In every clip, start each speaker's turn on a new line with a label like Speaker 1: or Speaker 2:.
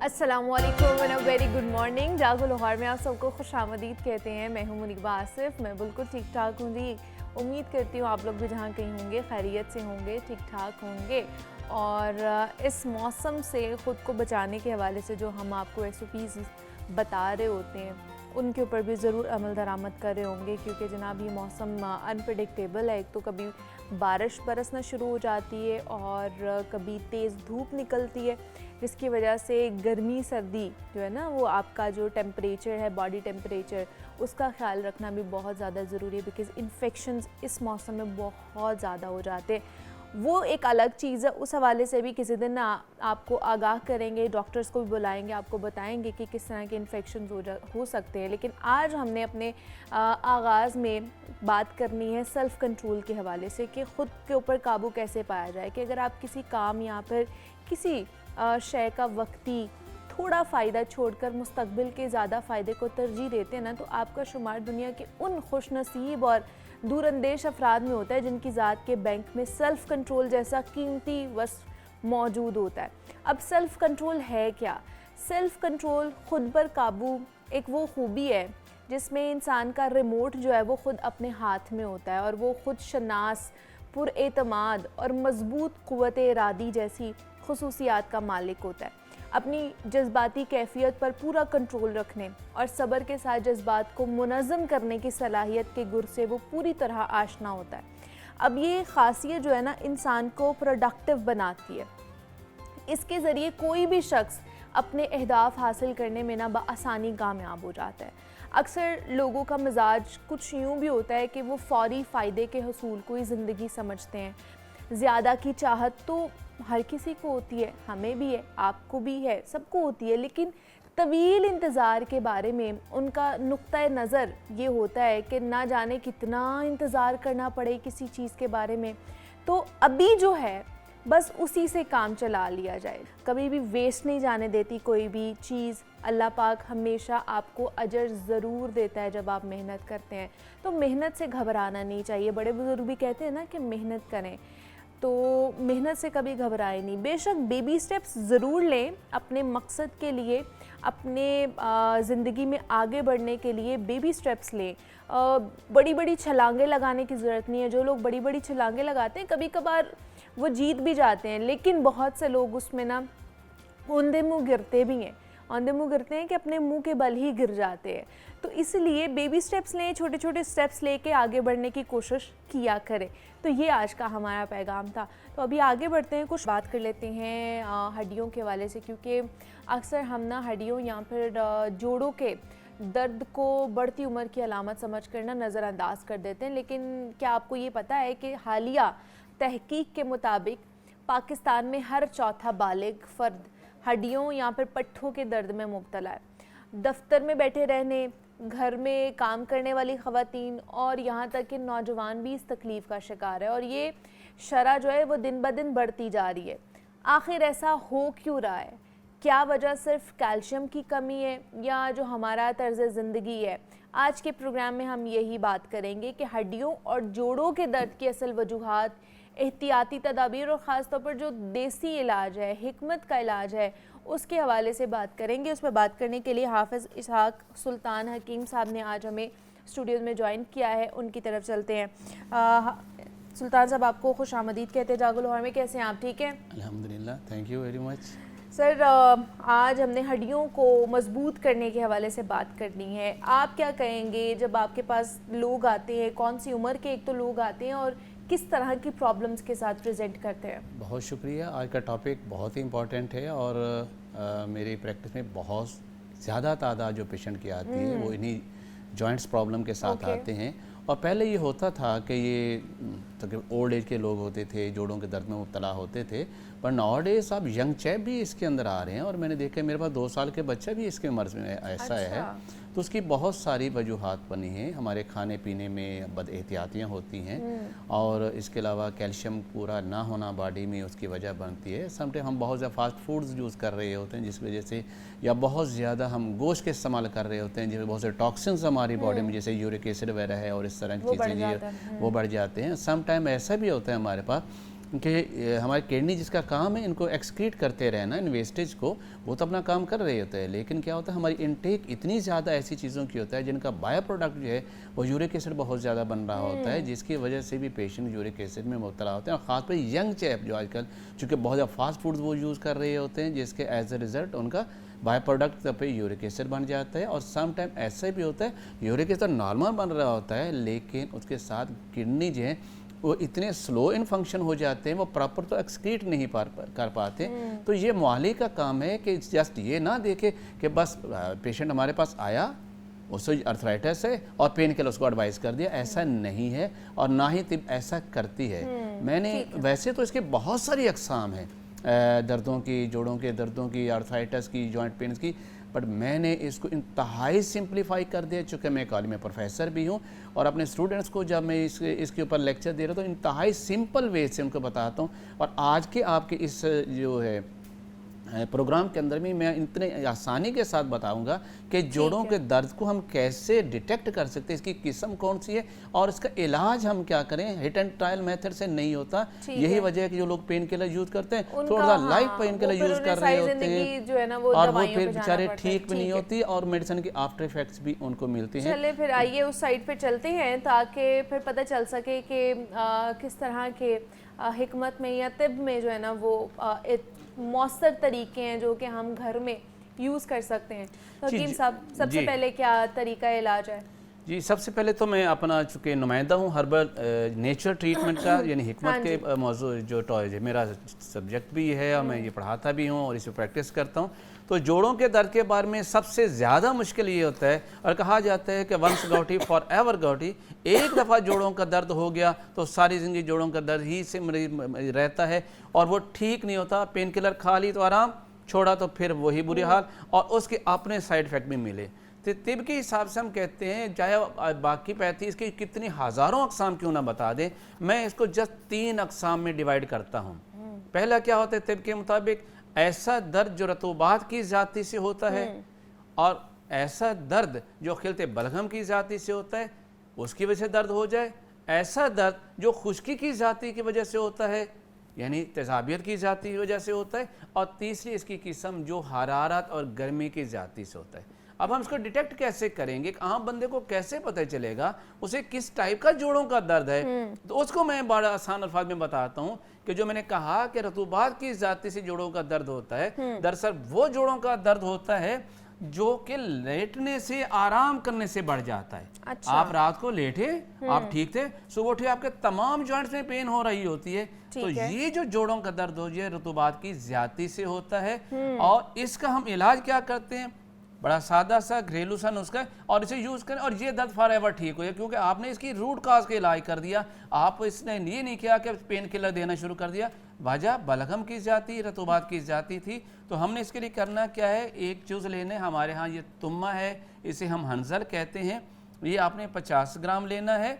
Speaker 1: अस्सलामुअलैकुम and a very good morning. जागो लाहौर में आप सबको खुशामदीद कहते हैं। मैं हूं मुनीबा आसिफ। मैं बिल्कुल ठीक ठाक हूँ जी। उम्मीद करती हूँ आप लोग भी जहाँ कहीं होंगे खैरियत से होंगे, ठीक ठाक होंगे। और इस मौसम से ख़ुद को बचाने के हवाले से जो हम आपको SOPs बता रहे होते हैं उनके ऊपर भी ज़रूर अमल दरामद कर रहे होंगे, क्योंकि जनाब ये मौसम अनप्रडिक्टेबल है। एक तो कभी बारिश बरसना शुरू हो जाती है और कभी तेज़ धूप निकलती है, जिसकी वजह से गर्मी सर्दी जो है ना, वो आपका जो टेम्परेचर है, बॉडी टेम्परेचर, उसका ख्याल रखना भी बहुत ज़्यादा ज़रूरी है। बिकॉज़ इन्फेक्शंस इस मौसम में बहुत ज़्यादा हो जाते हैं। वो एक अलग चीज़ है, उस हवाले से भी किसी दिन आपको आगाह करेंगे, डॉक्टर्स को भी बुलाएंगे, आपको बताएंगे कि किस तरह के इन्फेक्शन हो सकते हैं। लेकिन आज हमने अपने आगाज़ में बात करनी है सेल्फ़ कंट्रोल के हवाले से कि ख़ुद के ऊपर काबू कैसे पाया जाए। कि अगर आप किसी काम या फिर किसी शय का वक्ती थोड़ा फ़ायदा छोड़कर मुस्तकबिल के ज़्यादा फ़ायदे को तरजीह देते हैं ना, तो आपका शुमार दुनिया के उन खुशनसीब और दूरअंदेश अफराद में होता है जिनकी ज़ात के बैंक में सेल्फ़ कंट्रोल जैसा कीमती वस्फ़ मौजूद होता है। अब सेल्फ़ कंट्रोल है क्या? सेल्फ़ कंट्रोल, ख़ुद पर काबू, एक वो खूबी है जिसमें इंसान का रिमोट जो है वो ख़ुद अपने हाथ में होता है और वो ख़ुद शनास, पुरएतमाद और मज़बूत क़ुव्वत इरादी जैसी खुसूसियात का मालिक होता है। अपनी जज्बाती कैफियत पर पूरा कंट्रोल रखने और सब्र के साथ जज्बात को मुनज़्ज़म करने की सलाहियत के गुर से वो पूरी तरह आशना होता है। अब ये ख़ासियत जो है ना, इंसान को प्रोडक्टिव बनाती है। इसके ज़रिए कोई भी शख्स अपने अहदाफ हासिल करने में ना बआसानी कामयाब हो जाता है। अक्सर लोगों का मिजाज कुछ यूँ भी होता है कि वो फ़ौरी फ़ायदे के हसूल को ही ज़िंदगी समझते हैं। ज़्यादा की चाहत तो हर किसी को होती है, हमें भी है, आपको भी है, सबको होती है। लेकिन तवील इंतज़ार के बारे में उनका नुक्ता नज़र ये होता है कि ना जाने कितना इंतज़ार करना पड़े किसी चीज़ के बारे में, तो अभी जो है बस उसी से काम चला लिया जाए। कभी भी वेस्ट नहीं जाने देती कोई भी चीज़। अल्लाह पाक हमेशा आपको अजर ज़रूर देता है जब आप मेहनत करते हैं, तो मेहनत से घबराना नहीं चाहिए। बड़े बुजुर्ग भी कहते हैं ना कि मेहनत करें, तो मेहनत से कभी घबराए नहीं। बेशक बेबी स्टेप्स ज़रूर लें अपने मकसद के लिए, अपने ज़िंदगी में आगे बढ़ने के लिए बेबी स्टेप्स लें। बड़ी बड़ी छलांगे लगाने की ज़रूरत नहीं है। जो लोग बड़ी बड़ी छलांगे लगाते हैं कभी कभार वो जीत भी जाते हैं, लेकिन बहुत से लोग उसमें ना औंधे मुँह गिरते भी हैं। औंधे मुँह गिरते हैं कि अपने मुंह के बल ही गिर जाते हैं। तो इसलिए बेबी स्टेप्स लें, छोटे छोटे स्टेप्स लेके आगे बढ़ने की कोशिश किया करें। तो ये आज का हमारा पैगाम था। तो अभी आगे बढ़ते हैं, कुछ बात कर लेते हैं हड्डियों के हवाले से, क्योंकि अक्सर हम ना हड्डियों या फिर जोड़ों के दर्द को बढ़ती उम्र की अलामत समझ कर ना नज़रअंदाज कर देते हैं। लेकिन क्या आपको ये पता है कि हालिया तहकीक के मुताबिक पाकिस्तान में हर चौथा बालिग फ़र्द हड्डियों या फिर पट्ठों के दर्द में मुब्तला है। दफ्तर में बैठे रहने, घर में काम करने वाली ख़वातीन और यहाँ तक कि नौजवान भी इस तकलीफ़ का शिकार है, और ये शरह जो है वो दिन ब दिन बढ़ती जा रही है। आखिर ऐसा हो क्यों रहा है? क्या वजह सिर्फ कैल्शियम की कमी है या जो हमारा तर्ज़ ज़िंदगी है? आज के प्रोग्राम में हम यही बात करेंगे कि हड्डियों और जोड़ों के दर्द की असल वजूहात, एहतियाती तदाबीर और ख़ास तौर पर जो देसी इलाज है, हिकमत का इलाज है, उसके हवाले से बात करेंगे। उस पर बात करने के लिए हाफ़िज़ इसहाक सुल्तान हकीम साहब ने आज हमें स्टूडियो में ज्वाइन किया है। उनकी तरफ चलते हैं। सुल्तान साहब, आपको खुशामदीद कहते हैं जागो लाहौर में। कैसे हैं आप? ठीक हैं?
Speaker 2: अल्हम्दुलिल्लाह, thank you very much.
Speaker 1: Sir, आज हमने हड्डियों को मजबूत करने के हवाले से बात करनी है। आप क्या कहेंगे जब आपके पास लोग आते हैं, कौन सी उम्र के एक तो लोग आते हैं और किस तरह की प्रॉब्लम्स के साथ प्रेजेंट करते हैं?
Speaker 2: बहुत शुक्रिया। आज का टॉपिक बहुत ही इम्पॉर्टेंट है और मेरी प्रैक्टिस में बहुत ज़्यादा तादाद जो पेशेंट की आती है वो इन्हीं जॉइंट्स प्रॉब्लम के साथ आते हैं। और पहले ये होता था कि ये तकरीबन ओल्ड एज के लोग होते थे, जोड़ों के दर्द में मुब्तला होते थे, पर नाउअडेज़ अब यंग चैप भी इसके अंदर आ रहे हैं। और मैंने देखा मेरे पास 2 साल के बच्चा भी इसके मर्ज़ में ऐसा है। तो उसकी बहुत सारी वजूहात बनी हैं। हमारे खाने पीने में बद एहतियातियाँ होती हैं और इसके अलावा कैल्शियम पूरा ना होना बॉडी में उसकी वजह बनती है। समटाइम हम बहुत ज़्यादा फास्ट फूड्स यूज़ कर रहे होते हैं जिस वजह से, या बहुत ज़्यादा हम गोश्त के इस्तेमाल कर रहे होते हैं जिसमें बहुत से टॉक्सिन्स हमारी बॉडी में जैसे यूरिक एसिड वगैरह है और इस तरह की चीज़ें वो बढ़ जाते हैं। समटाइम ऐसा भी होता है हमारे पास कि हमारी किडनी जिसका काम है इनको एक्सक्रीट करते रहना इन वेस्टेज को, वो तो अपना काम कर रहे होते हैं, लेकिन क्या होता है हमारी इनटेक इतनी ज़्यादा ऐसी चीज़ों की होता है जिनका बायो प्रोडक्ट जो है वो यूरिक एसिड बहुत ज़्यादा बन रहा होता है, जिसकी वजह से भी पेशेंट यूरिक एसिड में मुब्तला होते हैं। और ख़ासकर यंग चैप जो आजकल चूँकि बहुत ज़्यादा फास्ट फूड वो यूज़ कर रहे होते हैं, जिसके एज ए रिज़ल्ट उनका बाय प्रोडक्ट पे यूरिक एसिड बन जाता है। और सम टाइम ऐसा भी होता है यूरिक एसिड नॉर्मल बन रहा होता है, लेकिन उसके साथ किडनी जो है वो इतने स्लो इन फंक्शन हो जाते हैं, वो प्रॉपर तो एक्सक्रीट नहीं कर पाते। तो ये मुआली का काम है कि जस्ट ये ना देखे कि बस पेशेंट हमारे पास आया, उसको अर्थराइटिस है और पेन किलर उसको एडवाइस कर दिया, ऐसा नहीं है और ना ही तिब ऐसा करती है। मैंने वैसे तो इसके बहुत सारी अक़साम हैं, दर्दों की, जोड़ों के दर्दों की, आर्थराइटिस की, जॉइंट पेन्स की, बट मैंने इसको इंतहाई सिंप्लीफाई कर दिया। चूँकि मैं कॉलेज में प्रोफेसर भी हूँ और अपने स्टूडेंट्स को जब मैं इसके ऊपर लेक्चर दे रहा हूँ तो इंतहाई सिंपल वे से उनको बताता हूँ। और आज के आपके इस जो है प्रोग्राम के अंदर भी मैं इतने आसानी के साथ बताऊंगा कि जोड़ों के दर्द को हम कैसे डिटेक्ट कर सकते हैं, इसकी किस्म कौन सी है और इसका इलाज हम क्या करें। हिट एंड ट्रायल मेथड से नहीं होता, यही वजह है कि जो लोग पेन किलर यूज करते हैं थोड़ा सा लाइट पेन किलर यूज कर रहे होते हैं और वो फिर बेचारे ठीक भी नहीं होती और मेडिसिन की आफ्टर इफेक्ट्स भी उनको मिलती हैं।
Speaker 1: चलिए फिर आइए उस साइड पे चलते हैं ताकि फिर पता चल सके कि किस तरह के हिकमत में या तिब में जो है ना वो मौसर तरीके हैं जो कि हम घर में यूज़ कर सकते हैं। तो हकीम साहब सबसे पहले क्या तरीका इलाज है?
Speaker 2: जी, सबसे पहले तो मैं अपना चूँकि नुमाइंदा हूँ हर्बल नेचर ट्रीटमेंट का, यानी हिकमत के मौजू जो टॉयज है, मेरा सब्जेक्ट भी है और मैं ये पढ़ाता भी हूँ और इसे प्रैक्टिस करता हूँ। तो जोड़ों के दर्द के बारे में सबसे ज़्यादा मुश्किल ये होता है और कहा जाता है कि वंस गॉटी फॉर एवर गॉटी, एक दफ़ा जोड़ों का दर्द हो गया तो सारी ज़िंदगी जोड़ों का दर्द ही से रहता है और वो ठीक नहीं होता। पेन किलर खा ली तो आराम, छोड़ा तो फिर वही बुरी हाल और उसके अपने साइड इफ़ेक्ट भी मिले। तो तिब के हिसाब से हम कहते हैं चाहे बाकी पैथीज़ की कितनी हज़ारों अक़साम क्यों ना बता दें, मैं इसको जस्ट 3 अक़साम में डिवाइड करता हूँ। पहला क्या होता है तिब के मुताबिक, ऐसा दर्द जो रतूबात की ज़ाती से होता है और ऐसा दर्द जो खिलते बलगम की ज़ाती से होता है उसकी वजह से दर्द हो जाए, ऐसा दर्द जो खुश्की की ज़ाती की वजह से होता है यानी तेज़ाबियत की ज़ाती की वजह से होता है, और तीसरी इसकी किस्म जो हरारत और गर्मी की ज़ाती से होता है। अब हम इसको डिटेक्ट कैसे करेंगे, एक आम बंदे को कैसे पता चलेगा उसे किस टाइप का जोड़ों का दर्द है? तो उसको मैं बड़ा आसान अल्फाज में बताता हूँ कि जो मैंने कहा कि रतूबात की ज़ाती से जोड़ों का दर्द होता है, दरअसल वो जोड़ों का दर्द होता है जो कि लेटने से आराम करने से बढ़ जाता है। अच्छा। आप रात को लेटे, आप ठीक थे, सुबह उठे आपके तमाम जॉइंट्स में पेन हो रही होती है, तो ये जो जोड़ों का दर्द हो ये रतूबात की ज़्यादती से होता है। और इसका हम इलाज क्या करते हैं, बड़ा सादा सा घरेलू सा नुस्खा है और इसे यूज़ करें और ये दर्द फॉर एवर ठीक हो जाए, क्योंकि आपने इसकी रूट काज का इलाज कर दिया। आप इसने ये नहीं किया कि पेन किलर देना शुरू कर दिया, वजह बलगम की जाती, रतूबात की जाती थी। तो हमने इसके लिए करना क्या है, एक चूज़ लेने, हमारे यहाँ ये तुम्मा है, इसे हम हंजल कहते हैं, ये आपने 50 ग्राम लेना है।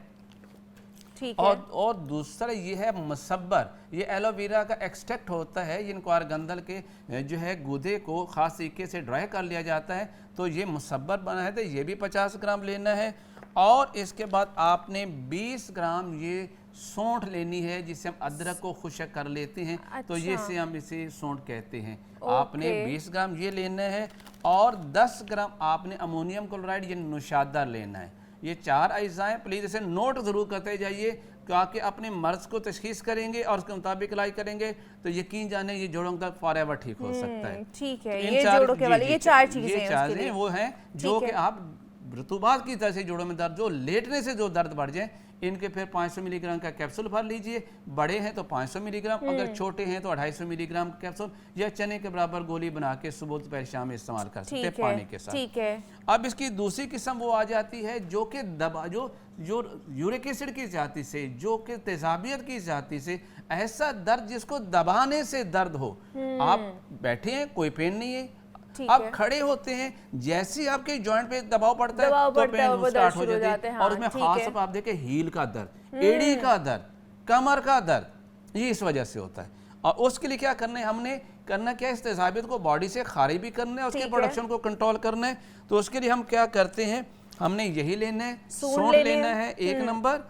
Speaker 2: ठीक है। और दूसरा ये है मुसब्बर, ये एलोवेरा का एक्सट्रैक्ट होता है, इनको अरगंदल के जो है गूदे को ख़ास तरीके से ड्राई कर लिया जाता है, तो ये मुसब्बर बना है, तो ये भी 50 ग्राम लेना है। और इसके बाद आपने 20 ग्राम ये सौंठ लेनी है, जिसे हम अदरक को खुशक कर लेते हैं। अच्छा। तो ये से हम इसे सौंठ कहते हैं। आपने 20 ग्राम ये लेना है और 10 ग्राम आपने अमोनियम क्लोराइड ये नुशादार लेना है। ये 4 अज्जाएं प्लीज़ इसे नोट ज़रूर करते जाइए, ताकि अपने मर्ज को तशखीस करेंगे और उसके मुताबिक इलाज करेंगे तो यकीन जाने ये जोड़ों का फॉरएवर ठीक हो सकता है।
Speaker 1: ठीक है, ये जोड़ों के वाले ये 4 चीजें
Speaker 2: वो हैं जो कि आप रतूबात की तरह से जोड़ों में दर्द, जो लेटने से जो दर्द बढ़ जाए, इनके फिर 500 मिलीग्राम का कैप्सूल भर लीजिए। बड़े हैं तो 500 मिलीग्राम, अगर छोटे हैं तो 250 मिलीग्राम कैप्सूल या चने के बराबर गोली बना के सुबह दोपहर शाम में इस्तेमाल कर सकते हैं पानी के साथ।
Speaker 1: ठीक है।
Speaker 2: अब इसकी दूसरी किस्म वो आ जाती है जो कि दबा जो यूरिक एसिड की जाती से, जो कि तेजाबियत की जाती से, ऐसा दर्द जिसको दबाने से दर्द हो। आप बैठे हैं, कोई पेन नहीं है, आप खड़े होते हैं, जैसे आपके जॉइंट पे दबाव पड़ता है तो पेन स्टार्ट हो जाती है। और उसमें खास आप देखें हील का दर्द, एड़ी का दर्द, कमर का दर्द, ये इस वजह से होता है। और उसके लिए क्या करना है, हमने करना क्या है, इस तेजाबियत को बॉडी से खारिज भी करना है, उसके प्रोडक्शन को कंट्रोल करना है। तो उसके लिए हम क्या करते हैं, हमने यही लेना है, सौंठ लेना है 1 नंबर।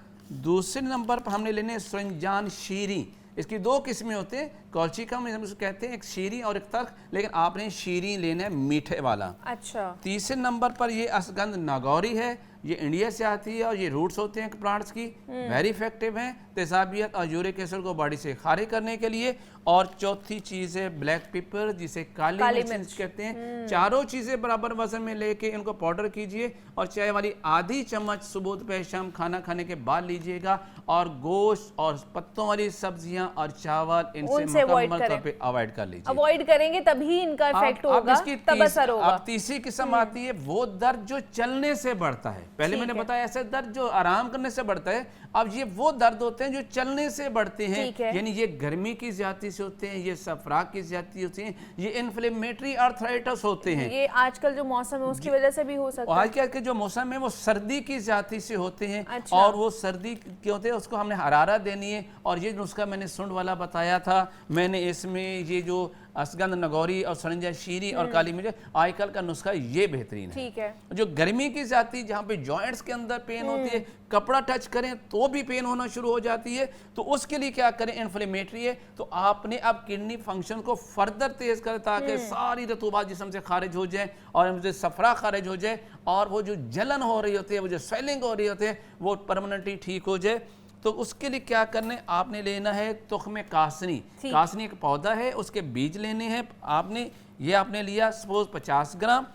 Speaker 2: दूसरे नंबर पर हमने लेने संजान शीरी, इसकी दो किस्में होते हैं, कॉल्चिकम हम इसको कहते हैं, एक शीरी और एक तल्ख, लेकिन आपने शीरी लेना है मीठे वाला।
Speaker 1: अच्छा।
Speaker 2: तीसरे नंबर पर ये अश्वगंध नागौरी है, ये इंडिया से आती है और ये रूट्स होते हैं प्लांट्स की, वेरी इफेक्टिव हैं तेजाबियत और यूरिक एसिड को बॉडी से खारिज करने के लिए। और चौथी चीज़ है ब्लैक पेपर, जिसे काली मिर्च कहते हैं। चारों चीज़ें बराबर वजन में लेके इनको पाउडर कीजिए और चाय वाली आधी चम्मच सुबह दोपहर शाम खाना खाने के बाद लीजिएगा। और गोश्त और पत्तों वाली सब्जियां और चावल इनसे मुकम्मल तौर पे अवॉइड कर लीजिए।
Speaker 1: अवॉइड करेंगे तभी इनका इफेक्ट होगा, तब असर होगा।
Speaker 2: अब तीसरी किस्म आती है वो दर्द जो चलने से बढ़ता है। पहले मैंने बताया ऐसे दर्द जो आराम करने से बढ़ता है, अब ये वो दर्द होते हैं जो चलने से बढ़ते हैं, यानी ये गर्मी की ज्यादती से होते हैं, ये सफराक की ज्यादती होती है, ये इन्फ्लेमेटरी आर्थराइटिस होते हैं।
Speaker 1: ये आजकल जो मौसम है उसकी वजह से भी हो सकता है।
Speaker 2: आजकल के जो मौसम है वो सर्दी की ज्यादती से होते हैं। अच्छा। और वो सर्दी के होते हैं, उसको हमने हरारत देनी है। और ये नुस्खा मैंने सुंड वाला बताया था, मैंने इसमें ये जो अश्वगंध नगौरी और सरंजा शीरी और काली मिर्च, आजकल का नुस्खा ये बेहतरीन है।
Speaker 1: ठीक है।
Speaker 2: जो गर्मी की जाती जहाँ पे जॉइंट्स के अंदर पेन होती है, कपड़ा टच करें तो भी पेन होना शुरू हो जाती है, तो उसके लिए क्या करें, इन्फ्लेमेटरी है तो आपने अब किडनी फंक्शन को फर्दर तेज करें ताकि सारी रतूबात जिस्म से खारिज हो जाए और मुझे सफरा खारिज हो जाए और वो जो जलन हो रही होती है, वो जो स्वेलिंग हो रही होती है, वो परमानेंटली ठीक हो जाए। तो उसके लिए क्या करने, आपने लेना है तुख्मे कासनी। कासनी एक पौधा है, उसके बीज लेने हैं आपने। ये आपने लिया सपोज 50 ग्राम।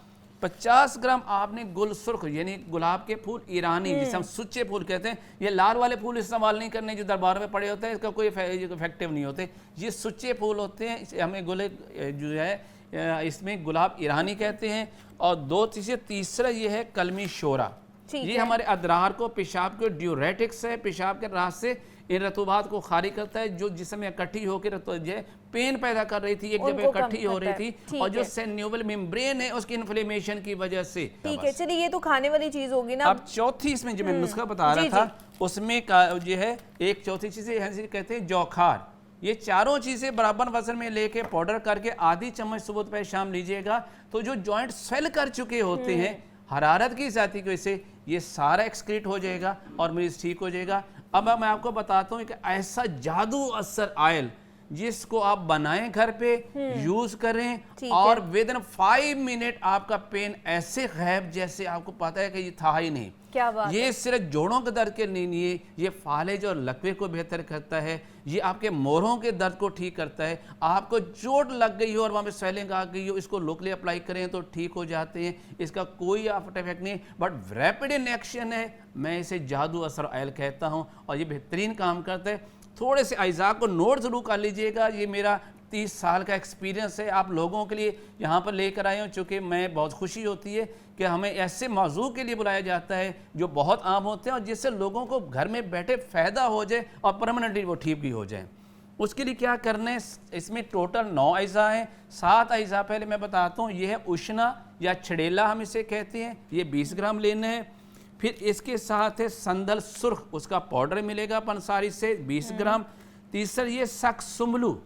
Speaker 2: 50 ग्राम आपने गुल सुर्ख यानी गुलाब के फूल ईरानी, जिसे हम सुच्चे फूल कहते हैं, ये लाल वाले फूल इस्तेमाल नहीं करने जो दरबार में पड़े होते हैं, इसका कोई इफेक्टिव नहीं होते। ये सुच्चे फूल होते हैं, हमें गुले जो है इसमें गुलाब ईरानी कहते हैं। और दो चीज़ें, तीसरा ये है कलमी शोरा, ये हमारे अदरार को, पेशाब को ड्यूरेटिक्स है, पेशाब के रास्ते इन रतूबात को खारिज करता है जो जिसमें इकट्ठी होकर पेन पैदा कर रही थी, एक जगह इकट्ठी हो रही थी, और जो सेन्यूबल मेम्ब्रेन है उसकी इन्फ्लेमेशन की वजह से।
Speaker 1: ठीक है, चलिए ये तो खाने वाली चीज होगी ना।
Speaker 2: अब चौथी इसमें जो मैं नुस्खा बता रहा था उसमें जो है एक चौथी चीज कहते हैं जौखार। ये चारों चीजें बराबर वजन में लेके पाउडर करके आधी चम्मच सुबह दोपहर शाम लीजिएगा, तो जो जॉइंट स्वेल कर चुके होते हैं हरारत की जाती की वजह से, ये सारा एक्सक्रीट हो जाएगा और मरीज ठीक हो जाएगा। अब मैं आपको बताता हूँ कि ऐसा जादू असर ऑयल जिसको आप बनाएं घर पे, यूज करें और विद इन 5 मिनट आपका पेन ऐसे गायब जैसे आपको पता है कि ये था ही नहीं।
Speaker 1: क्या बात
Speaker 2: ये सिर्फ जोड़ों के दर्द के नहीं, ये फालिज और लकवे को बेहतर करता है, ये आपके मोरों के दर्द को ठीक करता है। आपको चोट लग गई हो और वहाँ पे स्वेलिंग आ गई हो, इसको लोकली अप्लाई करें तो ठीक हो जाते हैं, इसका कोई आफ्टर इफेक्ट नहीं, बट रैपिड इन एक्शन है। मैं इसे जादू असर ऑयल कहता हूँ और ये बेहतरीन काम करता है। थोड़े से अज्जा को नोट जरूर कर लीजिएगा, ये मेरा 30 साल का एक्सपीरियंस है, आप लोगों के लिए यहाँ पर लेकर आए हूँ। चूँकि मैं बहुत खुशी होती है कि हमें ऐसे मौजू के लिए बुलाया जाता है जो बहुत आम होते हैं और जिससे लोगों को घर में बैठे फ़ायदा हो जाए और परमानेंटली वो ठीक भी हो जाए। उसके लिए क्या करना है, इसमें टोटल 9 अज्जा हैं। 7 अज्जा पहले मैं बताता हूँ। ये है उष्णा या छड़ेला हम इसे कहते हैं, ये 20 ग्राम लेना है। फिर इसके साथ है संदल सुर्ख, उसका पाउडर मिलेगा पंसारी से 20 ग्राम। तीसरा ये सक सुमलू,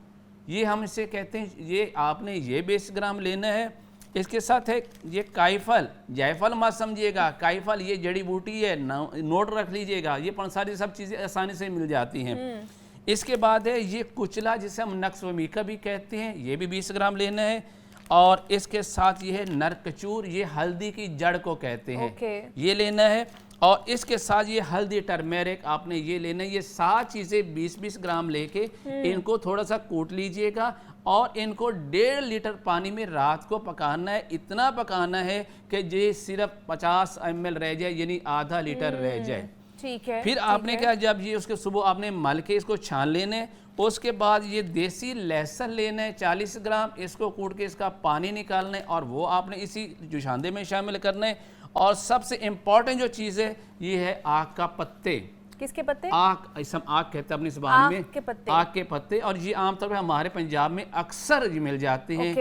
Speaker 2: ये हम इसे कहते हैं, ये आपने ये 20 ग्राम लेना है। इसके साथ है ये काइफल, जायफल मत समझिएगा, काइफल ये जड़ी बूटी है, नोट रख लीजिएगा, ये पंसारी सब चीज़ें आसानी से मिल जाती हैं। इसके बाद है ये कुचला जिसे हम नक्स वमीका भी कहते हैं, ये भी 20 ग्राम लेना है। और इसके साथ ये है नरकचूर, ये हल्दी की जड़ को कहते हैं, ये लेना है। और इसके साथ ये हल्दी टर्मेरिक आपने ये लेना है। ये 7 चीज़ें 20-20 ग्राम लेके इनको थोड़ा सा कूट लीजिएगा और इनको 1.5 लीटर पानी में रात को पकाना है। इतना पकाना है कि ये सिर्फ 50 ml रह जाए, यानी आधा लीटर रह जाए।
Speaker 1: ठीक है।
Speaker 2: फिर आपने क्या, जब ये उसके सुबह आपने मल के इसको छान लेने, उसके बाद ये देसी लहसुन लेना है 40 ग्राम, इसको कूट के इसका पानी निकालना है और वो आपने इसी जुशांदे में शामिल करना है। और सबसे इम्पॉर्टेंट जो चीज़ है ये है आग का पत्ते।
Speaker 1: किसके पत्ते?
Speaker 2: आग, इसे हम आग कहते हैं अपनी जुबान में,
Speaker 1: आग के
Speaker 2: पत्ते। और ये आमतौर पर हमारे पंजाब में अक्सर मिल जाते हैं।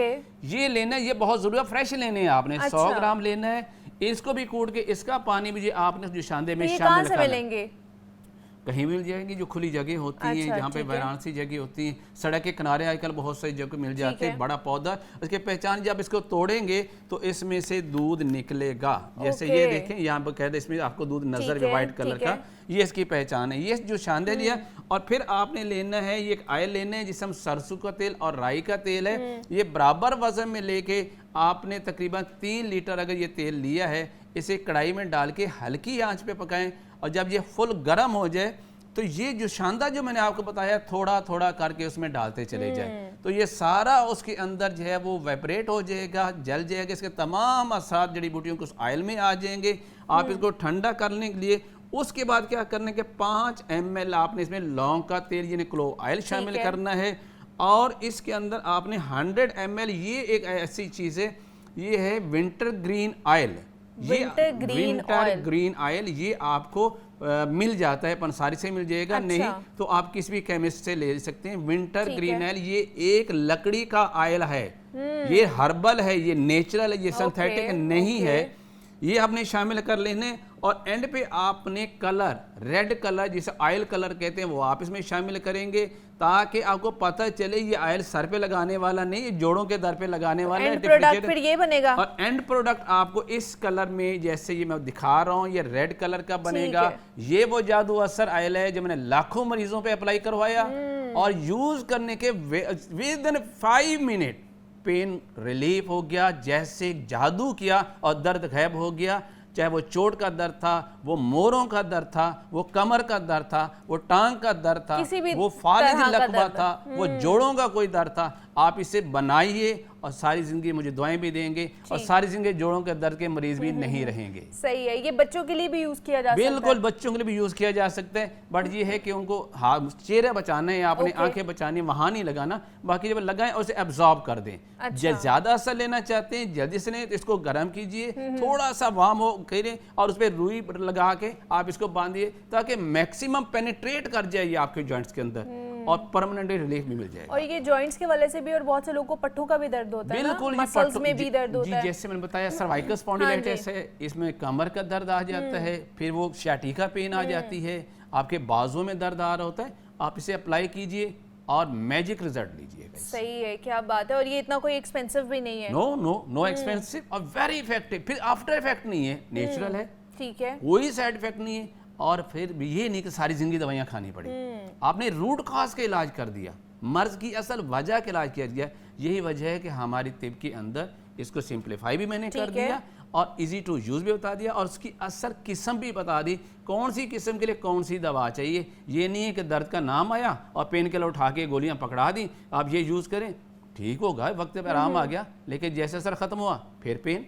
Speaker 2: ये लेना है, ये बहुत जरूरी है, फ्रेश लेने हैं आपने। 100 ग्राम लेना है, इसको भी कूट के इसका पानी भी आपने जुशांदे में शामिल करना है। कहीं भी मिल जाएंगी, जो खुली जगह होती हैं, जहाँ पे वाराणसी जगह होती हैं, सड़क के किनारे आजकल बहुत सारी जगह मिल जाते हैं, बड़ा पौधा, उसकी पहचान जब इसको तोड़ेंगे तो इसमें से दूध निकलेगा। जैसे ये देखें यहाँ पर कह दे, इसमें आपको दूध नजर है व्हाइट कलर का, ये इसकी पहचान है। ये जो शानदार है। और फिर आपने लेना है, ये एक ऑयल लेना है जिसमें सरसों का तेल और राई का तेल है, ये बराबर वजन में लेके आपने तकरीबन 3 लीटर अगर ये तेल लिया है, इसे कढ़ाई में डाल के हल्की आंच पे पकाएं। और जब ये फुल गर्म हो जाए तो ये जो शानदार जो मैंने आपको बताया थोड़ा थोड़ा करके उसमें डालते चले जाए, तो ये सारा उसके अंदर जो है वो वेपरेट हो जाएगा, जल जाएगा, इसके तमाम असरात जड़ी बूटियों को उस ऑयल में आ जाएंगे। आप इसको ठंडा करने के लिए उसके बाद क्या करने के 5 ml आपने इसमें लौंग का तेल यानी क्लोव ऑयल शामिल करना है। और इसके अंदर आपने 100 ml, ये एक ऐसी चीज़ है, ये है winter green oil. Winter green oil ये आपको मिल जाता है, पंसारी से मिल जाएगा। अच्छा। नहीं तो आप किसी भी केमिस्ट से ले सकते हैं। विंटर ग्रीन ऑयल ये एक लकड़ी का ऑयल है, ये हर्बल है, ये नेचुरल है, ये सिंथेटिक नहीं है। ये आपने शामिल कर लेने। और एंड पे आपने कलर, रेड कलर जिसे ऑयल कलर कहते हैं, वो आप इसमें शामिल करेंगे ताकि आपको पता चले ये ऑयल सर पे लगाने वाला नहीं, ये जोड़ों के दर पे लगाने वाला है।
Speaker 1: प्रोडक्ट फिर ये बनेगा।
Speaker 2: और एंड प्रोडक्ट आपको इस कलर में, जैसे ये मैं दिखा रहा हूँ, ये रेड कलर का बनेगा। ये वो जादू असर ऑयल है जो मैंने लाखों मरीजों पे अप्लाई करवाया और यूज करने के with in 5 minute pain relief हो गया, जैसे जादू किया और दर्द गायब हो गया। चाहे वो चोट का दर्द था, वो मोरों का दर्द था, वो कमर का दर्द था, वो टांग का दर्द था, वो फालिज लकवा था, वो जोड़ों का कोई दर्द था, आप इसे बनाइए और सारी जिंदगी मुझे दुआएं भी देंगे और सारी जिंदगी जोड़ों के दर्द के मरीज भी नहीं रहेंगे।
Speaker 1: सही है। ये बच्चों के लिए भी यूज किया जा सकता है।
Speaker 2: बिल्कुल बच्चों के लिए भी यूज किया जा सकता है, बट ये है कि उनको चेहरा बचाना है, आपने आंखें बचानी, वहां नहीं लगाना। बाकी जब लगाएं और उसे एब्जॉर्ब कर दें। ज्यादा असर लेना चाहते हैं जल्दी से नहीं तो इसको गर्म कीजिए, थोड़ा सा वार्म हो करें और उस पर रुई लगा के आप इसको बांधिए ताकि मैक्सिमम पेनिट्रेट कर जाए ये आपके जॉइंट्स के अंदर और परमानेंट रिलीफ भी मिल जाएगा।
Speaker 1: और ये जॉइंट्स के वजह से भी, और बहुत से लोगों को पट्टों का भी दर्द होता है ना,
Speaker 2: बिल्कुल,
Speaker 1: मसल्स में भी दर्द होता है।
Speaker 2: जैसे मैंने बताया सर्वाइकल स्पॉन्डिलाइटिस है, इसमें कमर का दर्द आ जाता है, फिर वो सियाटिका पेन आ जाती है, आपके बाजुओं में दर्द आ रहा होता है। आप इसे अप्लाई कीजिए और मैजिक रिजल्ट लीजिएगा।
Speaker 1: सही है, क्या बात है। और ये इतना कोई एक्सपेंसिव भी नहीं है।
Speaker 2: नो एक्सपेंसिव और वेरी इफेक्टिव। फिर आफ्टर इफेक्ट नहीं है, नेचुरल है,
Speaker 1: ठीक है,
Speaker 2: कोई साइड इफेक्ट नहीं है। और फिर भी ये नहीं कि सारी जिंदगी दवाइयां खानी पड़ी, आपने रूट कॉज का इलाज कर दिया, मर्ज की असल वजह का इलाज किया गया। यही वजह है कि हमारी तिब के अंदर इसको सिंप्लीफाई भी मैंने कर दिया और इजी टू यूज भी बता दिया और उसकी असर किस्म भी बता दी, कौन सी किस्म के लिए कौन सी दवा चाहिए। ये नहीं है कि दर्द का नाम आया और पेन किलर उठा के गोलियां पकड़ा दी, आप ये यूज करें, ठीक होगा, वक्त पे आराम आ गया, लेकिन जैसे असर खत्म हुआ फिर पेन,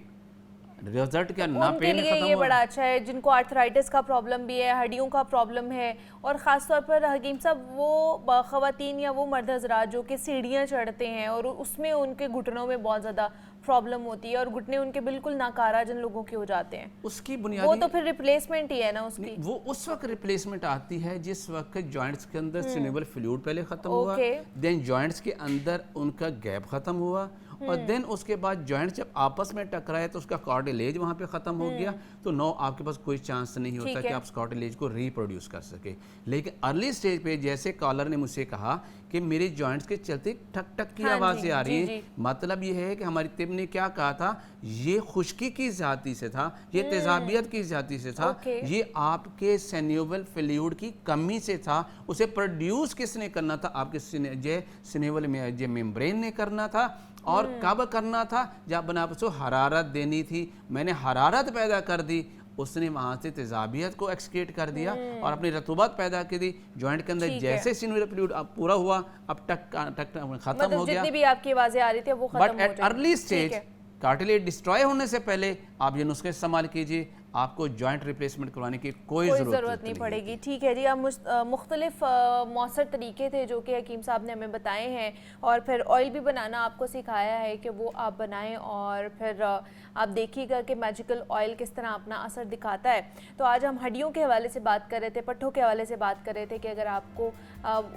Speaker 2: रिजल्ट क्या ना पेन खत्म हुआ।
Speaker 1: ये बड़ा अच्छा है जिनको आर्थराइटिस का प्रॉब्लम भी है, हड्डियों का प्रॉब्लम है, और ख़ास तौर पर हकीम साहब वो ख़वातीन या वो मर्द हज़रात जो कि सीढ़ियाँ चढ़ते हैं और उसमें उनके घुटनों में बहुत ज़्यादा प्रॉब्लम होती है और घुटने उनके बिल्कुल नाकारा जिन लोगों के हो जाते हैं,
Speaker 2: उसकी बुनियादी
Speaker 1: वो तो फिर रिप्लेसमेंट ही है ना उसकी।
Speaker 2: वो उस वक्त रिप्लेसमेंट आती है जिस वक्त जॉइंट्स के अंदर सिनेबल फ्लूइड पहले खत्म हुआ, देन जॉइंट्स के अंदर उनका गैप खत्म हुआ और देन उसके बाद जॉइंट जब आपस में टकराए तो उसका कार्टिलेज वहाँ पे ख़त्म हो गया, तो नो आपके पास कोई चांस नहीं होता कि आप कार्टिलेज को रिप्रोड्यूस कर सके। लेकिन अर्ली स्टेज पे जैसे कॉलर ने मुझसे कहा कि मेरे जॉइंट्स के चलते ठक ठक की आवाज़ें आ रही है, मतलब ये है कि हमारी तिब ने क्या कहा था, ये खुश्की की जाती से था, ये तेजाबियत की जाती से था, ये आपके सिनेवल फ्लूइड की कमी से था। उसे प्रोड्यूस किसने करना था, आपके सिनेवल में मेम्ब्रेन ने करना था। और कब करना था, जब बना उसको हरारत देनी थी, मैंने हरारत पैदा कर दी, उसने वहाँ से तेजाबियत को एक्सक्रीट कर दिया और अपनी रतूबत पैदा की दी जॉइंट के अंदर। जैसे सिनेवल फ्लूइड अब पूरा हुआ, अब टक खत्म हो गया,
Speaker 1: जितनी भी आपकी आवाजें आ रही थी वो खत्म हो
Speaker 2: गई। But at early stage cartilage destroy होने से पहले आप ये नुस्खे इस्तेमाल कीजिए, आपको जॉइंट रिप्लेसमेंट करवाने की कोई ज़रूरत नहीं पड़ेगी।
Speaker 1: ठीक है जी, अब मुख्तलिफ मौसर तरीके थे जो कि हकीम साहब ने हमें बताए हैं और फिर ऑयल भी बनाना आपको सिखाया है कि वो आप बनाएं और फिर आप देखिएगा कि मैजिकल ऑयल किस तरह अपना असर दिखाता है। तो आज हम हड्डियों के हवाले से बात कर रहे थे, पट्ठों के हवाले से बात कर रहे थे कि अगर आपको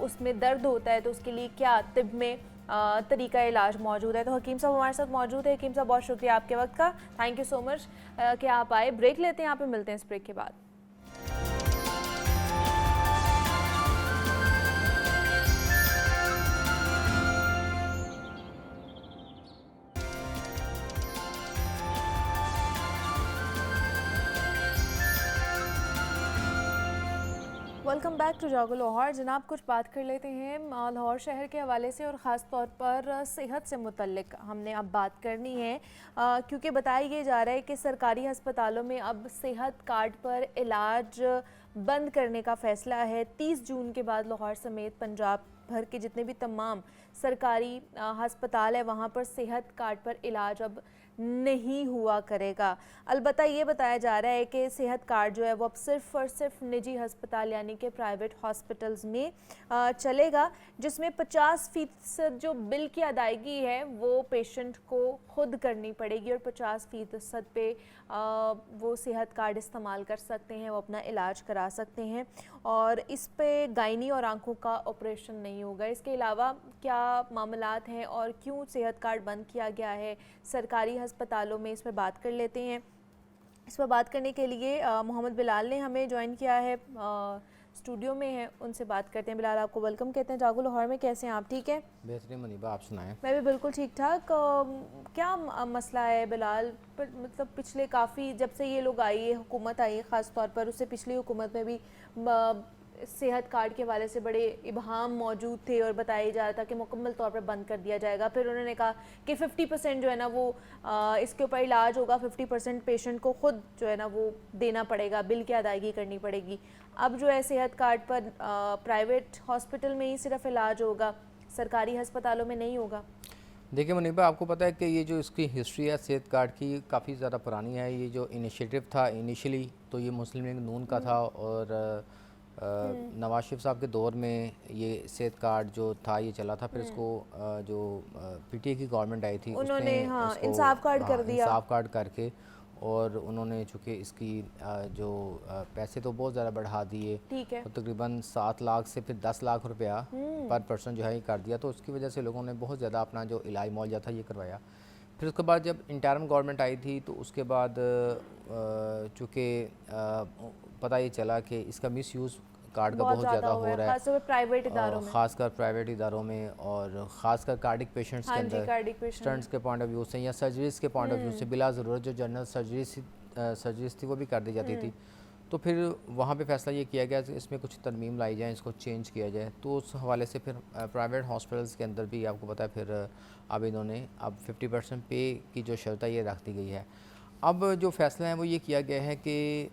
Speaker 1: उसमें दर्द होता है तो उसके लिए क्या तिब में तरीका इलाज मौजूद है। तो हकीम साहब हमारे साथ मौजूद है। हकीम साहब बहुत शुक्रिया आपके वक्त का, थैंक यू सो मच कि आप आए। ब्रेक लेते हैं, यहाँ पे मिलते हैं इस ब्रेक के बाद। वेलकम बैक टू जागो लाहौर। जनाब, कुछ बात कर लेते हैं लाहौर शहर के हवाले से और ख़ास तौर पर सेहत से मुतल्लिक हमने अब बात करनी है, क्योंकि बताया ये जा रहा है कि सरकारी अस्पतालों में अब सेहत कार्ड पर इलाज बंद करने का फ़ैसला है। 30 जून के बाद लाहौर समेत पंजाब भर के जितने भी तमाम सरकारी अस्पताल है वहाँ पर सेहत कार्ड पर इलाज अब नहीं हुआ करेगा। अलबत्ता ये बताया जा रहा है कि सेहत कार्ड जो है वो अब सिर्फ़ और सिर्फ निजी अस्पताल यानी कि प्राइवेट हॉस्पिटल्स में चलेगा, जिसमें 50% जो बिल की अदायगी है वो पेशेंट को खुद करनी पड़ेगी और 50% पे वो सेहत कार्ड इस्तेमाल कर सकते हैं, वो अपना इलाज करा सकते हैं और इस पे गायनी और आंखों का ऑपरेशन नहीं होगा। इसके अलावा क्या मामलात हैं और क्यों सेहत कार्ड बंद किया गया है सरकारी अस्पतालों में, इस पर बात कर लेते हैं। इस पर बात करने के लिए मोहम्मद बिलाल ने हमें ज्वाइन किया है, स्टूडियो में है, उनसे बात करते हैं। बिलाल, आपको वेलकम कहते हैं जागो लाहौर में। कैसे हैं आप? ठीक है,
Speaker 3: बेहतरीन मुनीबा, आप सुनाएं।
Speaker 1: मैं भी बिल्कुल ठीक ठाक। क्या मसला है बिलाल? मतलब पिछले काफ़ी जब से ये लोग आई है, हुकूमत आई है ख़ास तौर पर, उससे पिछली हुकूमत में भी सेहत कार्ड के हवाले से बड़े इबहाम मौजूद थे और बताया जा रहा था कि मुकम्मल तौर पर बंद कर दिया जाएगा। फिर उन्होंने कहा कि 50% जो है ना वो इसके ऊपर इलाज होगा, 50% पेशेंट को खुद जो है ना वो देना पड़ेगा, बिल की अदायगी करनी पड़ेगी। अब जो है सेहत कार्ड पर प्राइवेट हॉस्पिटल में ही सिर्फ इलाज होगा, सरकारी अस्पतालों में नहीं होगा।
Speaker 3: देखिए मुनीबा, आपको पता है कि ये जो इसकी हिस्ट्री है सेहत कार्ड की काफ़ी ज़्यादा पुरानी है। ये जो इनिशिएटिव था इनिशियली तो ये मुस्लिम लीग नून का था और नवाज शरीफ साहब के दौर में ये सेहत कार्ड जो था ये चला था। फिर इसको जो पीटीआई की गवर्नमेंट आई थी
Speaker 1: उन्होंने
Speaker 3: उसको
Speaker 1: इंसाफ कार्ड कर दिया,
Speaker 3: इंसाफ कार्ड करके, और उन्होंने चूँकि इसकी जो पैसे तो बहुत ज़्यादा बढ़ा दिए,
Speaker 1: ठीक है,
Speaker 3: तो तकरीबन 7 लाख से फिर 10 लाख रुपया पर पर्सन जो है ये कर दिया। तो उसकी वजह से लोगों ने बहुत ज़्यादा अपना जो इलाज मुआवजा था ये करवाया। फिर उसके बाद जब इंटरिम गवर्नमेंट आई थी तो उसके बाद चूँकि पता ये चला कि इसका मिसयूज़ कार्ड का बहुत ज़्यादा हो रहा है,
Speaker 1: खासकर प्राइवेट इदारों में,
Speaker 3: ख़ासकर प्राइवेट इदारों में और ख़ासकर कार्डिक पेशेंट्स के अंदर स्टंट्स के पॉइंट ऑफ व्यू से या सर्जरीज़ के पॉइंट ऑफ व्यू से बिला ज़रूरत जो जनरल सर्जरीज थी वो भी कर दी जाती थी। तो फिर वहाँ पे फैसला ये किया गया कि इसमें कुछ तरमीम लाई जाए, इसको चेंज किया जाए। तो उस हवाले से फिर प्राइवेट हॉस्पिटल्स के अंदर भी आपको पता है फिर अब इन्होंने अब 50% पे की जो शर्त है ये रख दी गई है। अब जो फ़ैसला है वो ये किया गया है कि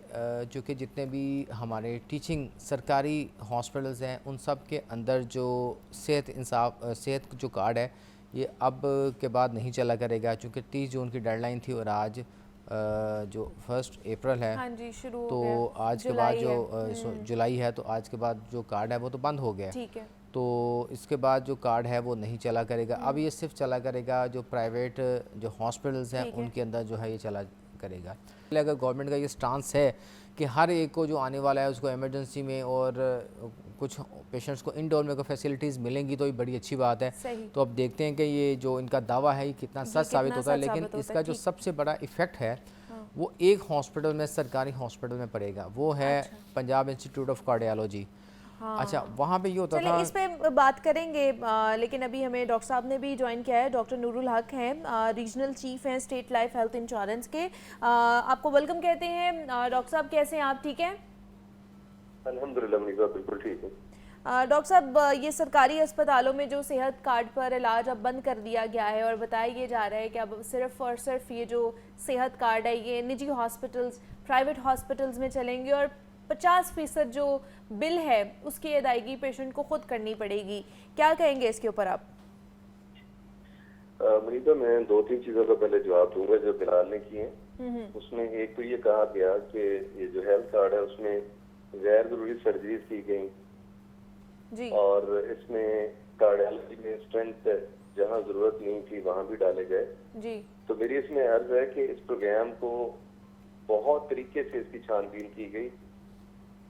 Speaker 3: चूँकि जितने भी हमारे टीचिंग सरकारी हॉस्पिटल्स हैं उन सब के अंदर जो सेहत जो कार्ड है ये अब के बाद नहीं चला करेगा, चूँकि 30 जून की डेडलाइन थी और आज जो 1 अप्रैल है,
Speaker 1: हाँ जी, शुरू हो
Speaker 3: तो
Speaker 1: गया।
Speaker 3: आज के बाद जो जुलाई है तो आज के बाद जो कार्ड है वो तो बंद हो गया,
Speaker 1: ठीक है।
Speaker 3: तो इसके बाद जो कार्ड है वो नहीं चला करेगा। अब ये सिर्फ चला करेगा जो प्राइवेट जो हॉस्पिटल्स हैं उनके अंदर जो है ये चला करेगा। अगर गवर्नमेंट का ये स्टांस है कि हर एक को जो आने वाला है उसको इमरजेंसी में और कुछ पेशेंट्स को इंडोर में फैसिलिटीज़ मिलेंगी तो ये बड़ी अच्छी बात है। तो अब देखते हैं कि ये जो इनका दावा है ये कितना सच साबित होता है। लेकिन इसका जो सबसे बड़ा इफ़ेक्ट है वो एक हॉस्पिटल में, सरकारी हॉस्पिटल में पड़ेगा, वो है पंजाब इंस्टीट्यूट ऑफ कार्डियोलॉजी। अच्छा, वहाँ पे ये होता था।
Speaker 1: इस पे बात करेंगे, लेकिन अभी हमें डॉक्टर साहब ने भी ज्वाइन किया है। डॉक्टर नूरुल हक हैं, रीजनल चीफ हैं स्टेट लाइफ हेल्थ इंश्योरेंस के। आपको वेलकम कहते हैं डॉक्टर साहब। कैसे हैं आप? ठीक है,
Speaker 4: अल्हम्दुलिल्लाह मुनीबा, बिल्कुल ठीक है।
Speaker 1: डॉक्टर साहब, ये सरकारी अस्पतालों में जो सेहत कार्ड पर इलाज अब बंद कर दिया गया है और बताया ये जा रहा है कि अब सिर्फ और सिर्फ ये जो सेहत कार्ड है ये निजी हॉस्पिटल्स, प्राइवेट हॉस्पिटल्स में चलेंगे और 50% जो बिल है उसकी अदायगी पेशेंट को खुद करनी पड़ेगी। क्या कहेंगे इसके ऊपर आप?
Speaker 4: मुनीबा, मैं 2-3 चीज़ों का पहले जवाब दूंगा जो बिलाल ने किए। उसमें एक तो ये कहा गया कि ये जो हेल्थ कार्ड है उसमें गैर जरूरी सर्जरीज की गई
Speaker 1: जी,
Speaker 4: और इसमें कार्डियोलॉजी में स्टेंट जहाँ जरूरत नहीं थी वहाँ भी डाले गए
Speaker 1: जी।
Speaker 4: तो मेरी इसमें अर्ज है कि इस प्रोग्राम को बहुत तरीके से इसकी छानबीन की गई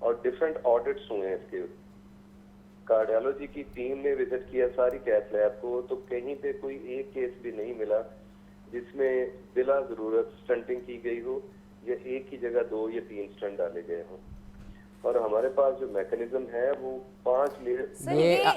Speaker 4: और डिफरेंट ऑडिट्स हुए हैं इसके। कार्डियोलॉजी की टीम ने विजिट किया सारी कैथ लैब को, तो कहीं पे कोई एक केस भी नहीं मिला जिसमें बिला जरूरत स्टंटिंग की गई हो या एक ही जगह 2 या 3 स्टंट डाले गए हों। और हमारे पास जो मैकेनिज्म है वो 5 लेयर।
Speaker 1: सर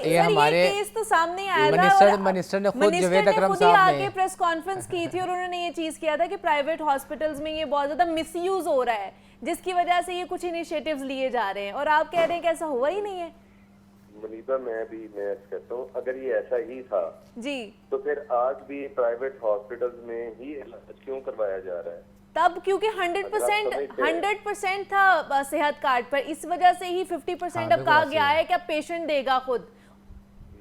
Speaker 3: ये हमारे
Speaker 1: केस तो सामने आया था
Speaker 3: मिनिस्टर ने खुद जावेद अकरम
Speaker 1: खुद ही
Speaker 3: साहब
Speaker 1: आके प्रेस कॉन्फ्रेंस की थी और उन्होंने ये चीज किया था कि प्राइवेट हॉस्पिटल्स में ये बहुत ज्यादा मिसयूज हो रहा है, जिसकी वजह से ये कुछ इनिशिएटिव्स लिए जा रहे हैं, और आप कह रहे हैं कि ऐसा हुआ ही नहीं है।
Speaker 4: मुनीबा मैं कहता हूँ अगर ये ऐसा ही था
Speaker 1: जी,
Speaker 4: तो फिर आज भी प्राइवेट हॉस्पिटल्स में ही इलाज क्यों करवाया जा रहा है?
Speaker 1: तब क्योंकि 100% था सेहत कार्ड पर, इस वजह से ही 50% अब कहा गया है कि अब पेशेंट देगा खुद।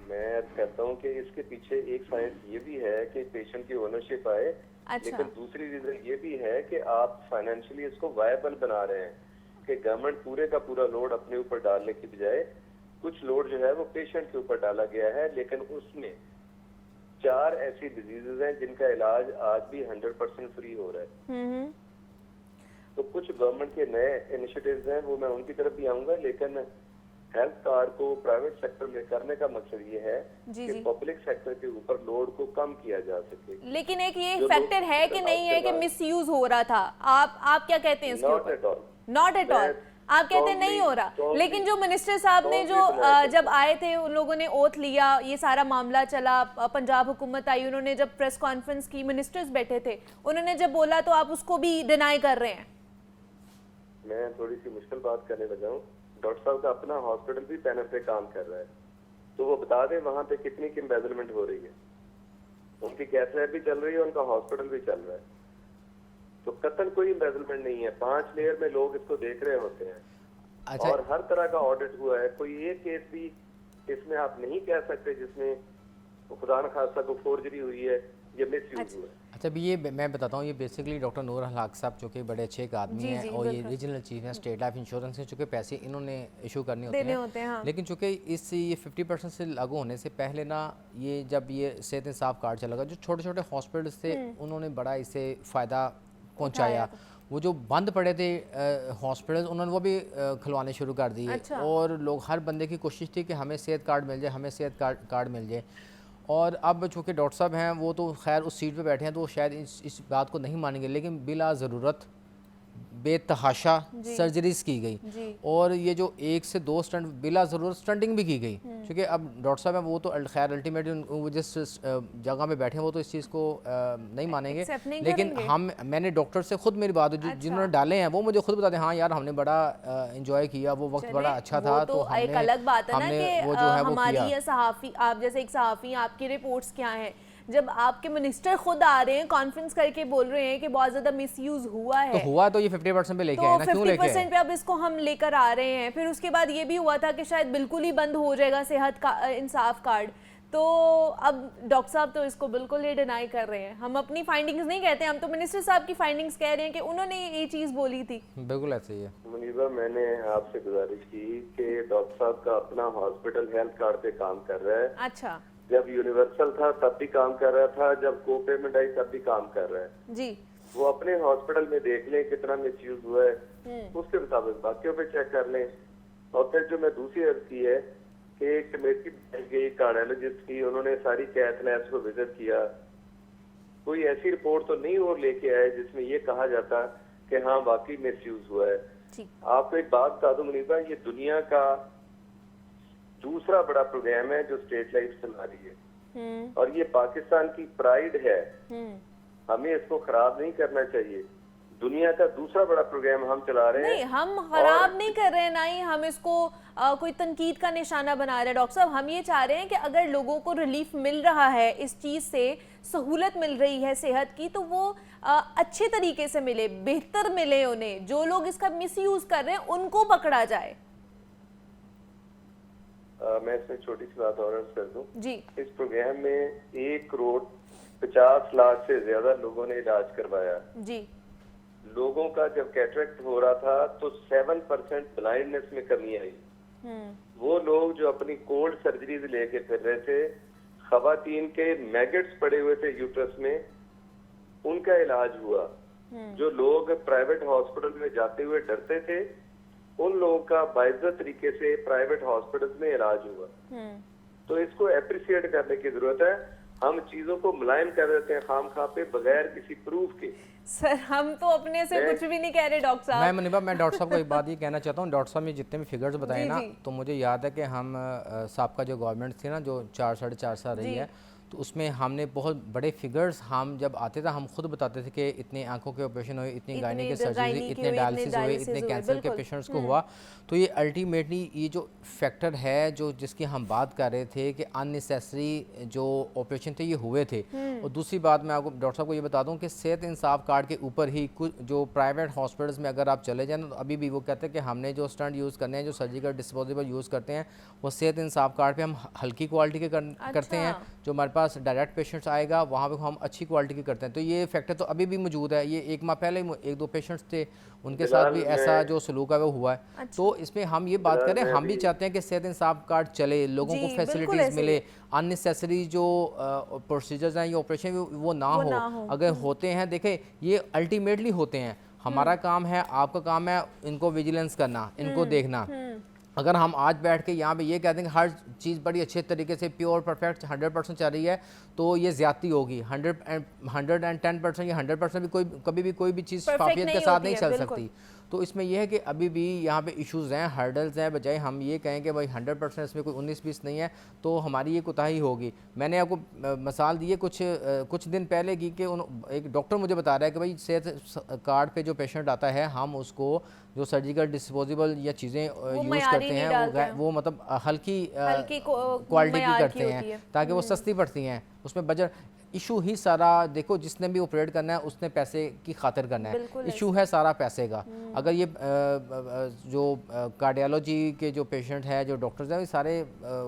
Speaker 4: मैं कहता हूँ कि इसके पीछे एक साइंस ये भी है कि पेशेंट की ओनरशिप आए।
Speaker 1: अच्छा।
Speaker 4: लेकिन दूसरी रीजन ये भी है कि आप फाइनेंशियली इसको वायबल बना रहे हैं कि गवर्नमेंट पूरे का पूरा लोड अपने ऊपर डालने की बजाय कुछ लोड जो है वो पेशेंट के ऊपर डाला गया है। लेकिन उसमें 4 ऐसी डिजीजेज हैं जिनका इलाज आज भी 100% फ्री हो रहा है। तो कुछ गवर्नमेंट के नए इनिशिएटिव्स हैं, वो मैं उनकी तरफ भी आऊंगा, लेकिन हेल्थ कार्ड को प्राइवेट सेक्टर में करने का मकसद ये है कि पब्लिक सेक्टर के ऊपर लोड को कम किया जा सके।
Speaker 1: लेकिन एक ये फैक्टर है कि नहीं है कि मिसयूज हो रहा था, आप क्या कहते हैं इसके ऊपर? नॉट एट ऑल, आप कहते हैं नहीं हो रहा। लेकिन जो मिनिस्टर साहब ने जो जब आए थे उन लोगों ने ओथ लिया, ये सारा मामला चला, पंजाब हुकूमत आई, उन्होंने जब प्रेस कॉन्फ्रेंस की, मिनिस्टर्स बैठे थे, उन्होंने जब बोला तो आप उसको भी डिनाई कर रहे हैं।
Speaker 4: मैं थोड़ी सी मुश्किल बात करने लगा हूँ। डॉक्टर साहब का अपना हॉस्पिटल भी पैनल पे काम कर रहा है, तो वो बता दें वहाँ पे कितनी की एम्बेजलमेंट हो रही है। उनकी कैथ लैब भी चल रही है, उनका हॉस्पिटल भी चल रहा है, तो कतन कोई एम्बेजलमेंट नहीं है। 5 लेयर में लोग इसको देख रहे होते हैं।
Speaker 3: अच्छा।
Speaker 4: और हर तरह का ऑडिट हुआ है, कोई एक केस भी इसमें आप नहीं कह सकते जिसमें खुदा न खास्ता को फोर्जरी हुई है या मिसयूज हुआ है।
Speaker 3: अच्छा, अभी ये मैं बताता हूँ, ये बेसिकली डॉक्टर नूर हलाक साहब जो कि बड़े अच्छे एक आदमी हैं और ये रीजनल चीफ हैं स्टेट लाइफ इंश्योरेंस के, चूँकि पैसे इन्होंने इशू करने होते हैं। हाँ। लेकिन चूँकि ये 50% से लागू होने से पहले ना, ये जब ये सेहत इंसाफ कार्ड चला, जो छोटे छोटे हॉस्पिटल्स थे उन्होंने बड़ा इससे फ़ायदा पहुँचाया। वो जो बंद पड़े थे हॉस्पिटल्स, उन्होंने वो भी खुलवाने शुरू कर दिए। अच्छा। और लोग, हर बंदे की कोशिश थी कि हमें सेहत कार्ड मिल जाए, हमें सेहत कार्ड मिल जाए। और अब चूँकि डॉक्टर साहब हैं वो तो खैर उस सीट पे बैठे हैं, तो शायद इस बात को नहीं मानेंगे, लेकिन बिला ज़रूरत बेतहाशा सर्जरीज की गई और ये जो 1 से 2 स्टंट बिला ज़रूरत स्टंटिंग भी की गई। क्योंकि अब डॉक्टर साहब हैं वो तो खैर अल्टीमेटली वो जिस जगह में बैठे हैं वो तो इस चीज़ को नहीं मानेंगे, लेकिन मैंने डॉक्टर से खुद मेरी बात हुई, जिन्होंने डाले हैं वो मुझे खुद बताते हैं हाँ यार हमने बड़ा इंजॉय किया, वो वक्त बड़ा अच्छा था।
Speaker 1: तो एक अलग बात है ना कि हमारी सहाफ़ी, आप जैसे एक सहाफ़ी, आपकी रिपोर्ट्स क्या हैं, जब आपके मिनिस्टर खुद आ रहे हैं कॉन्फ्रेंस करके बोल रहे हैं कि बहुत ज्यादा मिसयूज हुआ है,
Speaker 3: तो हुआ तो ये 50% पे लेके आए ना, क्यों लेके आए?
Speaker 1: 50% पे अब इसको हम लेकर आ रहे हैं। फिर उसके बाद ये भी हुआ था कि शायद बिल्कुल ही बंद हो जाएगा सेहत का इंसाफ कार्ड, तो अब डॉक्टर साहब तो इसको बिल्कुल ही डिनाई कर रहे हैं। हम अपनी फाइंडिंग्स नहीं कहते, हम तो मिनिस्टर साहब की फाइंडिंग्स कह रहे हैं कि उन्होंने ये चीज बोली थी।
Speaker 3: बिल्कुल ऐसे ही है।
Speaker 4: मुनीबा, मैंने आपसे गुजारिश की कि डॉक्टर साहब का अपना हॉस्पिटल हेल्थ कार्ड पे काम कर रहा है।
Speaker 1: अच्छा।
Speaker 4: जब यूनिवर्सल था तब भी काम कर रहा था, जब को पेमेंट आई तब भी काम कर रहा है
Speaker 1: जी।
Speaker 4: वो अपने हॉस्पिटल में देख लें कितना मिसयूज हुआ है, उसके मुताबिक बाकियों पे चेक कर लें। और फिर जो मैं दूसरी अर्ज की है कि एक कमेटी बनाई गई कार्डियोलॉजिस्ट की, उन्होंने सारी कैथ लैब्स को विजिट किया, कोई ऐसी रिपोर्ट तो नहीं और लेके आए जिसमें ये कहा जाता कि हाँ वाकई मिसयूज हुआ है। आपको एक बात बता दूं मुनीबा, ये दुनिया का दूसरा बड़ा प्रोग्राम है जो स्टेट लाइफ चला रही है और ये पाकिस्तान की प्राइड है, हमें इसको खराब नहीं करना चाहिए। दुनिया का दूसरा बड़ा प्रोग्राम हम चला रहे हैं।
Speaker 1: नहीं, हम खराब नहीं कर रहे हैं, ना ही हम इसको कोई तनकीद का निशाना बना रहे हैं। डॉक्टर साहब, हम ये चाह रहे हैं कि अगर लोगों को रिलीफ मिल रहा है, इस चीज़ से सहूलत मिल रही है सेहत की, तो वो अच्छे तरीके से मिले, बेहतर मिले उन्हें। जो लोग इसका मिसयूज कर रहे हैं उनको पकड़ा जाए।
Speaker 4: मैं इसमें छोटी सी बात और अर्ज कर दूं
Speaker 1: जी।
Speaker 4: इस प्रोग्राम में 1,50,00,000 से ज्यादा लोगों ने इलाज करवाया
Speaker 1: जी।
Speaker 4: लोगों का जब कैटरेक्ट हो रहा था तो 7% ब्लाइंडनेस में कमी आई। वो लोग जो अपनी कोल्ड सर्जरीज लेके फिर रहे थे, खवातीन के मैगेट्स पड़े हुए थे यूट्रस में, उनका इलाज हुआ। जो लोग प्राइवेट हॉस्पिटल में जाते हुए डरते थे, उन लोगों का बाइज्जत तरीके से प्राइवेट हॉस्पिटल्स में इलाज हुआ। तो इसको एप्रिशिएट करने की जरूरत है। हम चीजों को मुलायम कर देते हैं खामखा पे बगैर किसी प्रूफ के।
Speaker 1: सर हम तो अपने से कुछ भी नहीं कह रहे डॉक्टर साहब।
Speaker 3: मैं मुनीबा, मैं डॉक्टर साहब को एक बात ये कहना चाहता हूँ, डॉक्टर साहब ने जितने भी फिगर्स बताए ना, तो मुझे याद है कि हम साहब जो गवर्नमेंट थी ना, जो 4 साढ़े 4 साल रही है, तो उसमें हमने बहुत बड़े फिगर्स, हम जब आते थे हम खुद बताते थे कि इतने आंखों के ऑपरेशन हुए, इतनी गायनी के सर्जरी, इतने डायलिसिस हुए, इतने कैंसर के पेशेंट्स को हुआ। तो ये अल्टीमेटली ये जो फैक्टर है जो जिसकी हम बात कर रहे थे कि अननेसेसरी जो ऑपरेशन थे ये हुए थे। और दूसरी बात मैं आपको डॉक्टर साहब को ये बता दूं कि सेहत इंसाफ कार्ड के ऊपर ही कुछ जो प्राइवेट हॉस्पिटल्स में अगर आप चले जाएँ तो अभी भी वो कहते हैं कि हमने जो स्टंट यूज़ करने हैं, जो सर्जिकल डिस्पोजेबल यूज़ करते हैं, वो सेहत इंसाफ कार्ड पे हम हल्की क्वालिटी के करते हैं। जो हमारे पास डायरेक्ट पेशेंट्स आएगा वहाँ पे हम अच्छी क्वालिटी की करते हैं। तो ये फैक्टर तो अभी भी मौजूद है। ये 1 माह पहले 1-2 पेशेंट्स थे, उनके साथ भी ऐसा जो सलूक है वो हुआ है। तो इसमें हम ये बात करें, हम भी चाहते हैं कि सेहत इंसाफ कार्ड चले, लोगों को फैसिलिटीज़ मिले, अननेसेसरी जो प्रोसीजर्स हैं, ये ऑपरेशन वो ना हो। अगर होते हैं, देखें ये अल्टीमेटली होते हैं, हमारा काम है, आपका काम है इनको विजिलेंस करना, इनको देखना। अगर हम आज बैठ के यहाँ पे ये कहते हैं कि हर चीज़ बड़ी अच्छे तरीके से प्योर परफेक्ट 100% चल रही है, तो ये ज़्यादती होगी। 110% या 100% भी कभी भी कोई भी चीज़ काफियत के साथ नहीं चल सकती। तो इसमें यह है कि अभी भी यहाँ पे इश्यूज़ हैं, हर्डल्स हैं, बजाय हम ये कहें कि भाई 100% इसमें कोई 19-20 नहीं है, तो हमारी ये कोताही होगी। मैंने आपको मिसाल दी है कुछ दिन पहले की कि एक डॉक्टर मुझे बता रहा है कि भाई सेहत कार्ड पे जो पेशेंट आता है, हम उसको जो सर्जिकल डिस्पोजेबल या चीज़ें यूज़ करते हैं वो मतलब हल्की क्वालिटी की करते हैं ताकि वो सस्ती पड़ती हैं। उसमें बजट इशू ही सारा, देखो जिसने भी ऑपरेट करना है उसने पैसे की खातिर करना है, इशू है सारा पैसे का। अगर ये जो कार्डियोलॉजी के जो पेशेंट है, जो डॉक्टर्स हैं, ये सारे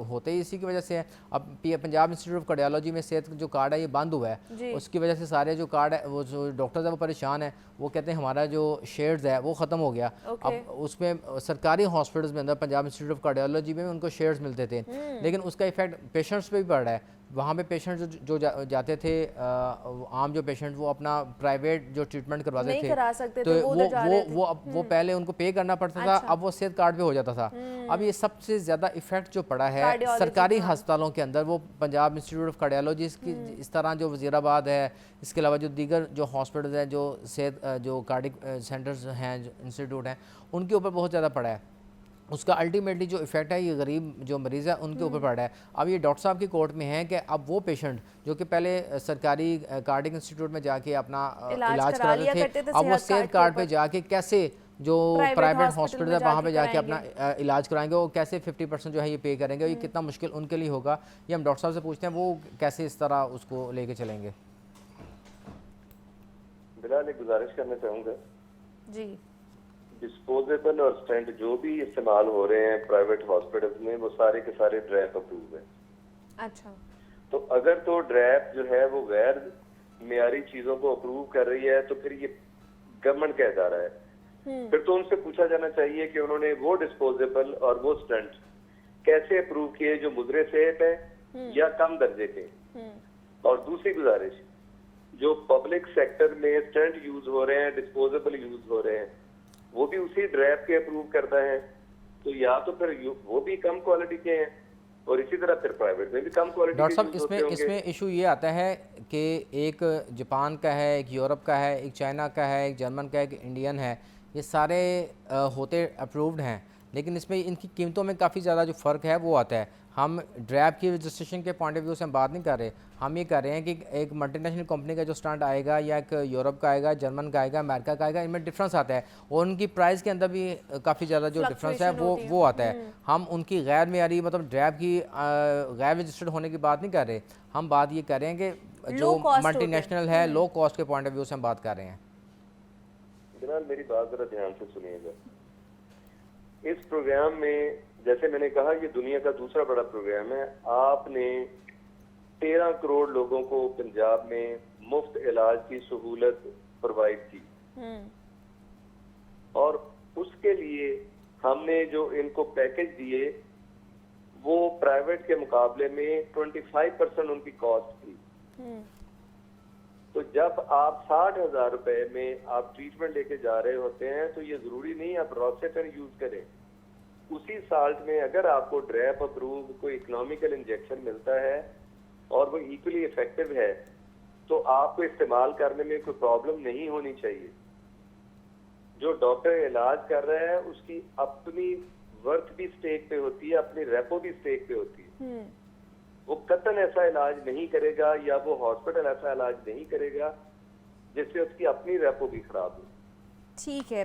Speaker 3: होते ही इसी की वजह से है। अब पंजाब इंस्टीट्यूट ऑफ कार्डियोलॉजी में सेहत जो कार्ड है ये बंद हुआ है, उसकी वजह से सारे जो कार्ड है, वो जो डॉक्टर्स हैं वो परेशान है। वो कहते हैं हमारा जो शेयर्स है वो ख़त्म हो गया। अब उसमें सरकारी हॉस्पिटल्स में अंदर पंजाब इंस्टीट्यूट ऑफ कार्डियोलॉजी में उनको शेयर्स मिलते थे, लेकिन उसका इफेक्ट पेशेंट्स पे भी पड़ रहा है। वहाँ पे पेशेंट जो जाते थे, आम जो पेशेंट वो अपना प्राइवेट जो ट्रीटमेंट करवाते
Speaker 1: नहीं
Speaker 3: थे,
Speaker 1: करा सकते
Speaker 3: तो
Speaker 1: थे,
Speaker 3: वो पहले उनको पे करना पड़ता था, अब वो सेहत कार्ड पे हो जाता था। अब ये सबसे ज़्यादा इफेक्ट जो पड़ा है सरकारी अस्पतालों के अंदर, वो पंजाब इंस्टीट्यूट ऑफ कार्डियोलॉजी की इस तरह जो वज़ीराबाद है, इसके अलावा जो दीगर जो हॉस्पिटल्स हैं, जो सेहत जो कार्डिक सेंटर्स हैं, जो इंस्टीट्यूट हैं, उनके ऊपर बहुत ज़्यादा पड़ा है। उसका अल्टीमेटली जो इफेक्ट है ये गरीब जो मरीज़ है उनके ऊपर पड़ रहा है। अब ये डॉक्टर साहब की कोर्ट में है कि अब वो पेशेंट जो कि पहले सरकारी कार्डिक इंस्टीट्यूट में जाके अपना इलाज कराते थे, अब वो सेहत कार्ड पे जाके कैसे जो प्राइवेट हॉस्पिटल है वहाँ पे जाके अपना इलाज कराएंगे, वो कैसे 50% जो है ये पे करेंगे, ये कितना मुश्किल उनके लिए होगा, ये हम डॉक्टर साहब से पूछते हैं, वो कैसे इस तरह उसको लेके चलेंगे।
Speaker 4: बिलाल, एक गुजारिश करना चाहूँगा
Speaker 1: जी,
Speaker 4: डिस्पोजेबल और स्टेंट जो भी इस्तेमाल हो रहे हैं प्राइवेट हॉस्पिटल्स में, वो सारे के सारे ड्रैप अप्रूव है।
Speaker 1: अच्छा,
Speaker 4: तो अगर तो ड्रैप जो है वो गैर मियारी चीजों को अप्रूव कर रही है, तो फिर ये गवर्नमेंट का इदारा है। फिर तो उनसे पूछा जाना चाहिए कि उन्होंने वो डिस्पोजेबल और वो स्टंट कैसे अप्रूव किए जो मुजरे सेहत है या कम दर्जे के। और दूसरी गुजारिश, जो पब्लिक सेक्टर में स्टंट यूज हो रहे हैं, डिस्पोजेबल यूज हो रहे हैं, वो भी उसी ड्रैप के अप्रूव करता है, तो या तो फिर वो भी कम क्वालिटी के हैं, और इसी तरह फिर प्राइवेट में भी कम क्वालिटी।
Speaker 3: डॉक्टर साहब, इसमें इशू ये आता है कि एक जापान का है, एक यूरोप का है, एक चाइना का है, एक जर्मन का है, एक इंडियन है, ये सारे होते अप्रूव्ड हैं, लेकिन इसमें इनकी कीमतों में काफ़ी ज़्यादा जो फ़र्क है वो आता है। हम ड्रैप की रजिस्ट्रेशन के पॉइंट ऑफ व्यू से हम बात नहीं कर रहे, हम ये कर रहे हैं कि एक मल्टीनेशनल कंपनी का जो स्टंट आएगा, या एक यूरोप का आएगा, जर्मन का आएगा, अमेरिका का आएगा, इनमें डिफरेंस आता है, और उनकी प्राइस के अंदर भी काफ़ी ज़्यादा जो डिफरेंस है वो आता है। हम उनकी गैर मेयारी मतलब ड्रैप की गैर रजिस्टर्ड होने की बात नहीं कर रहे, हम बात ये कर रहे हैं कि जो मल्टीनेशनल है, लो कॉस्ट के पॉइंट ऑफ व्यू से हम बात कर रहे हैं।
Speaker 4: जनाब, मेरी बात जरा ध्यान से सुनिएगा। इस प्रोग्राम में, जैसे मैंने कहा, ये दुनिया का दूसरा बड़ा प्रोग्राम है। आपने 13 करोड़ लोगों को पंजाब में मुफ्त इलाज की सहूलत प्रोवाइड की, और उसके लिए हमने जो इनको पैकेज दिए वो प्राइवेट के मुकाबले में 25% उनकी कॉस्ट थी। तो जब आप 60,000 रुपए में आप ट्रीटमेंट लेके जा रहे होते हैं, तो ये जरूरी नहीं आप रॉसेटन यूज करें। उसी साल्ट में अगर आपको ड्रैप अप्रूव कोई इकोनॉमिकल इंजेक्शन मिलता है, और वो इक्वली इफेक्टिव है तो आपको इस्तेमाल करने में कोई प्रॉब्लम नहीं होनी चाहिए। जो डॉक्टर इलाज कर रहा है उसकी अपनी वर्थ भी स्टेक पे होती है, अपनी रेपो भी स्टेक पे होती है। वो कतन ऐसा इलाज नहीं करेगा या वो हॉस्पिटल ऐसा इलाज नहीं करेगा जिससे उसकी अपनी रेपो भी खराब हो।
Speaker 1: ठीक है,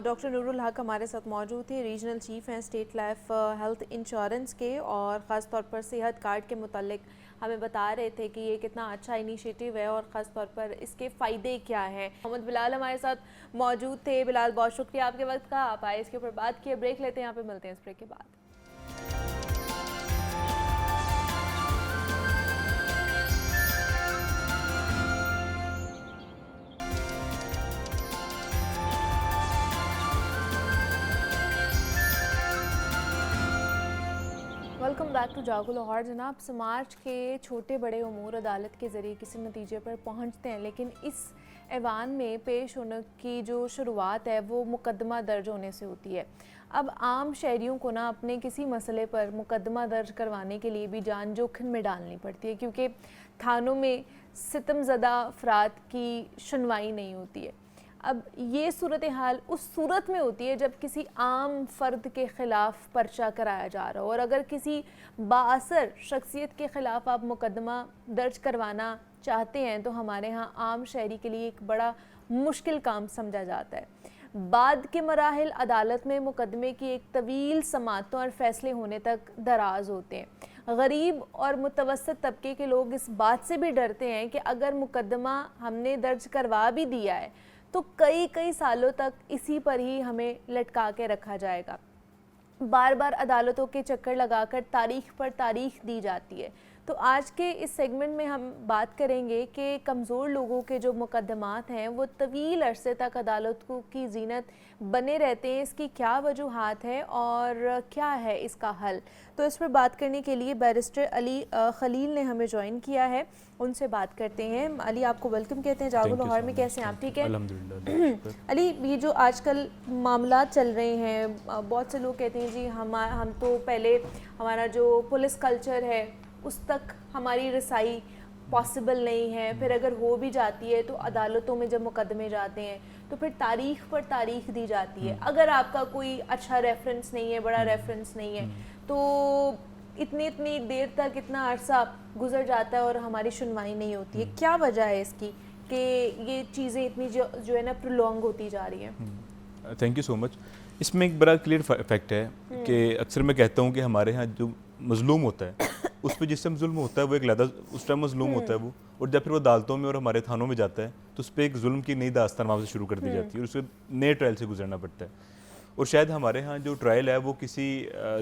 Speaker 1: डॉक्टर नूरुल हक हमारे साथ मौजूद थे, रीजनल चीफ हैं स्टेट लाइफ हेल्थ इंश्योरेंस के, और ख़ास तौर पर सेहत कार्ड के मुतालिक हमें बता रहे थे कि ये कितना अच्छा इनिशिएटिव है और ख़ास तौर पर इसके फ़ायदे क्या हैं। मोहम्मद बिलाल हमारे साथ मौजूद थे। बिलाल, बहुत शुक्रिया आपके वक्त का, आप आए इसके ऊपर बात किए। ब्रेक लेते हैं, यहाँ पे मिलते हैं इस ब्रेक के बाद। वेलकम बैक टू जागो लाहौर। जनाब, समाज के छोटे बड़े उमूर अदालत के ज़रिए किसी नतीजे पर पहुंचते हैं, लेकिन इस ऐवान में पेश होने की जो शुरुआत है वो मुकदमा दर्ज होने से होती है। अब आम शहरियों को ना अपने किसी मसले पर मुकदमा दर्ज करवाने के लिए भी जान जोखिम में डालनी पड़ती है, क्योंकि थानों में सितमज़दा अफराद की सुनवाई नहीं होती है। अब ये सूरत हाल उस सूरत में होती है जब किसी आम फ़र्द के ख़िलाफ़ पर्चा कराया जा रहा हो, और अगर किसी बाअसर शख्सियत के ख़िलाफ़ आप मुकदमा दर्ज करवाना चाहते हैं तो हमारे यहाँ आम शहरी के लिए एक बड़ा मुश्किल काम समझा जाता है। बाद के मराहिल अदालत में मुकदमे की एक तवील समातों और फ़ैसले होने तक दराज होते हैं। गरीब और मुतवसत तबके के लोग इस बात से भी डरते हैं कि अगर मुकदमा हमने दर्ज करवा भी दिया है तो कई सालों तक इसी पर ही हमें लटका के रखा जाएगा। बार बार अदालतों के चक्कर लगाकर तारीख पर तारीख दी जाती है। तो आज के इस सेगमेंट में हम बात करेंगे कि कमज़ोर लोगों के जो मुकदमात हैं वो तवील अरसे तक अदालतों की जीनत बने रहते हैं। इसकी क्या वजूहात है और क्या है इसका हल? तो इस पर बात करने के लिए बैरिस्टर अली खलील ने हमें ज्वाइन किया है, उनसे बात करते हैं। अली, आपको वेलकम कहते हैं जागो लाहौर में। कैसे हैं आप? ठीक है, अल्हम्दुलिल्लाह। अली, ये जो आजकल मामला चल रहे हैं, बहुत से लोग कहते हैं जी हम तो पहले हमारा जो पुलिस कल्चर है उस तक हमारी रसाई पॉसिबल नहीं है, फिर अगर हो भी जाती है तो अदालतों में जब मुकदमे जाते हैं तो फिर तारीख पर तारीख दी जाती है। अगर आपका कोई अच्छा रेफरेंस नहीं है, बड़ा रेफरेंस नहीं है, तो इतनी देर तक इतना अरसा गुजर जाता है और हमारी सुनवाई नहीं होती है। क्या वजह है इसकी कि ये चीज़ें इतनी जो है ना प्रोलॉन्ग होती जा रही हैं?
Speaker 5: Thank you so much. इसमें एक बड़ा क्लियर फैक्ट है कि अक्सर मैं कहता हूँ कि हमारे यहाँ जो मजलूम होता है उस पर जिस टाइम जुल्म होता है वो एक लदा उस टाइम मजलूम होता है वो, और जब फिर वो अदालतों में और हमारे थानों में जाता है तो उस पर एक जुल्म की नई दास्तान वहाँ से शुरू कर दी जाती है और उसके नए ट्रायल से गुजरना पड़ता है। और शायद हमारे यहाँ जो ट्रायल है वो किसी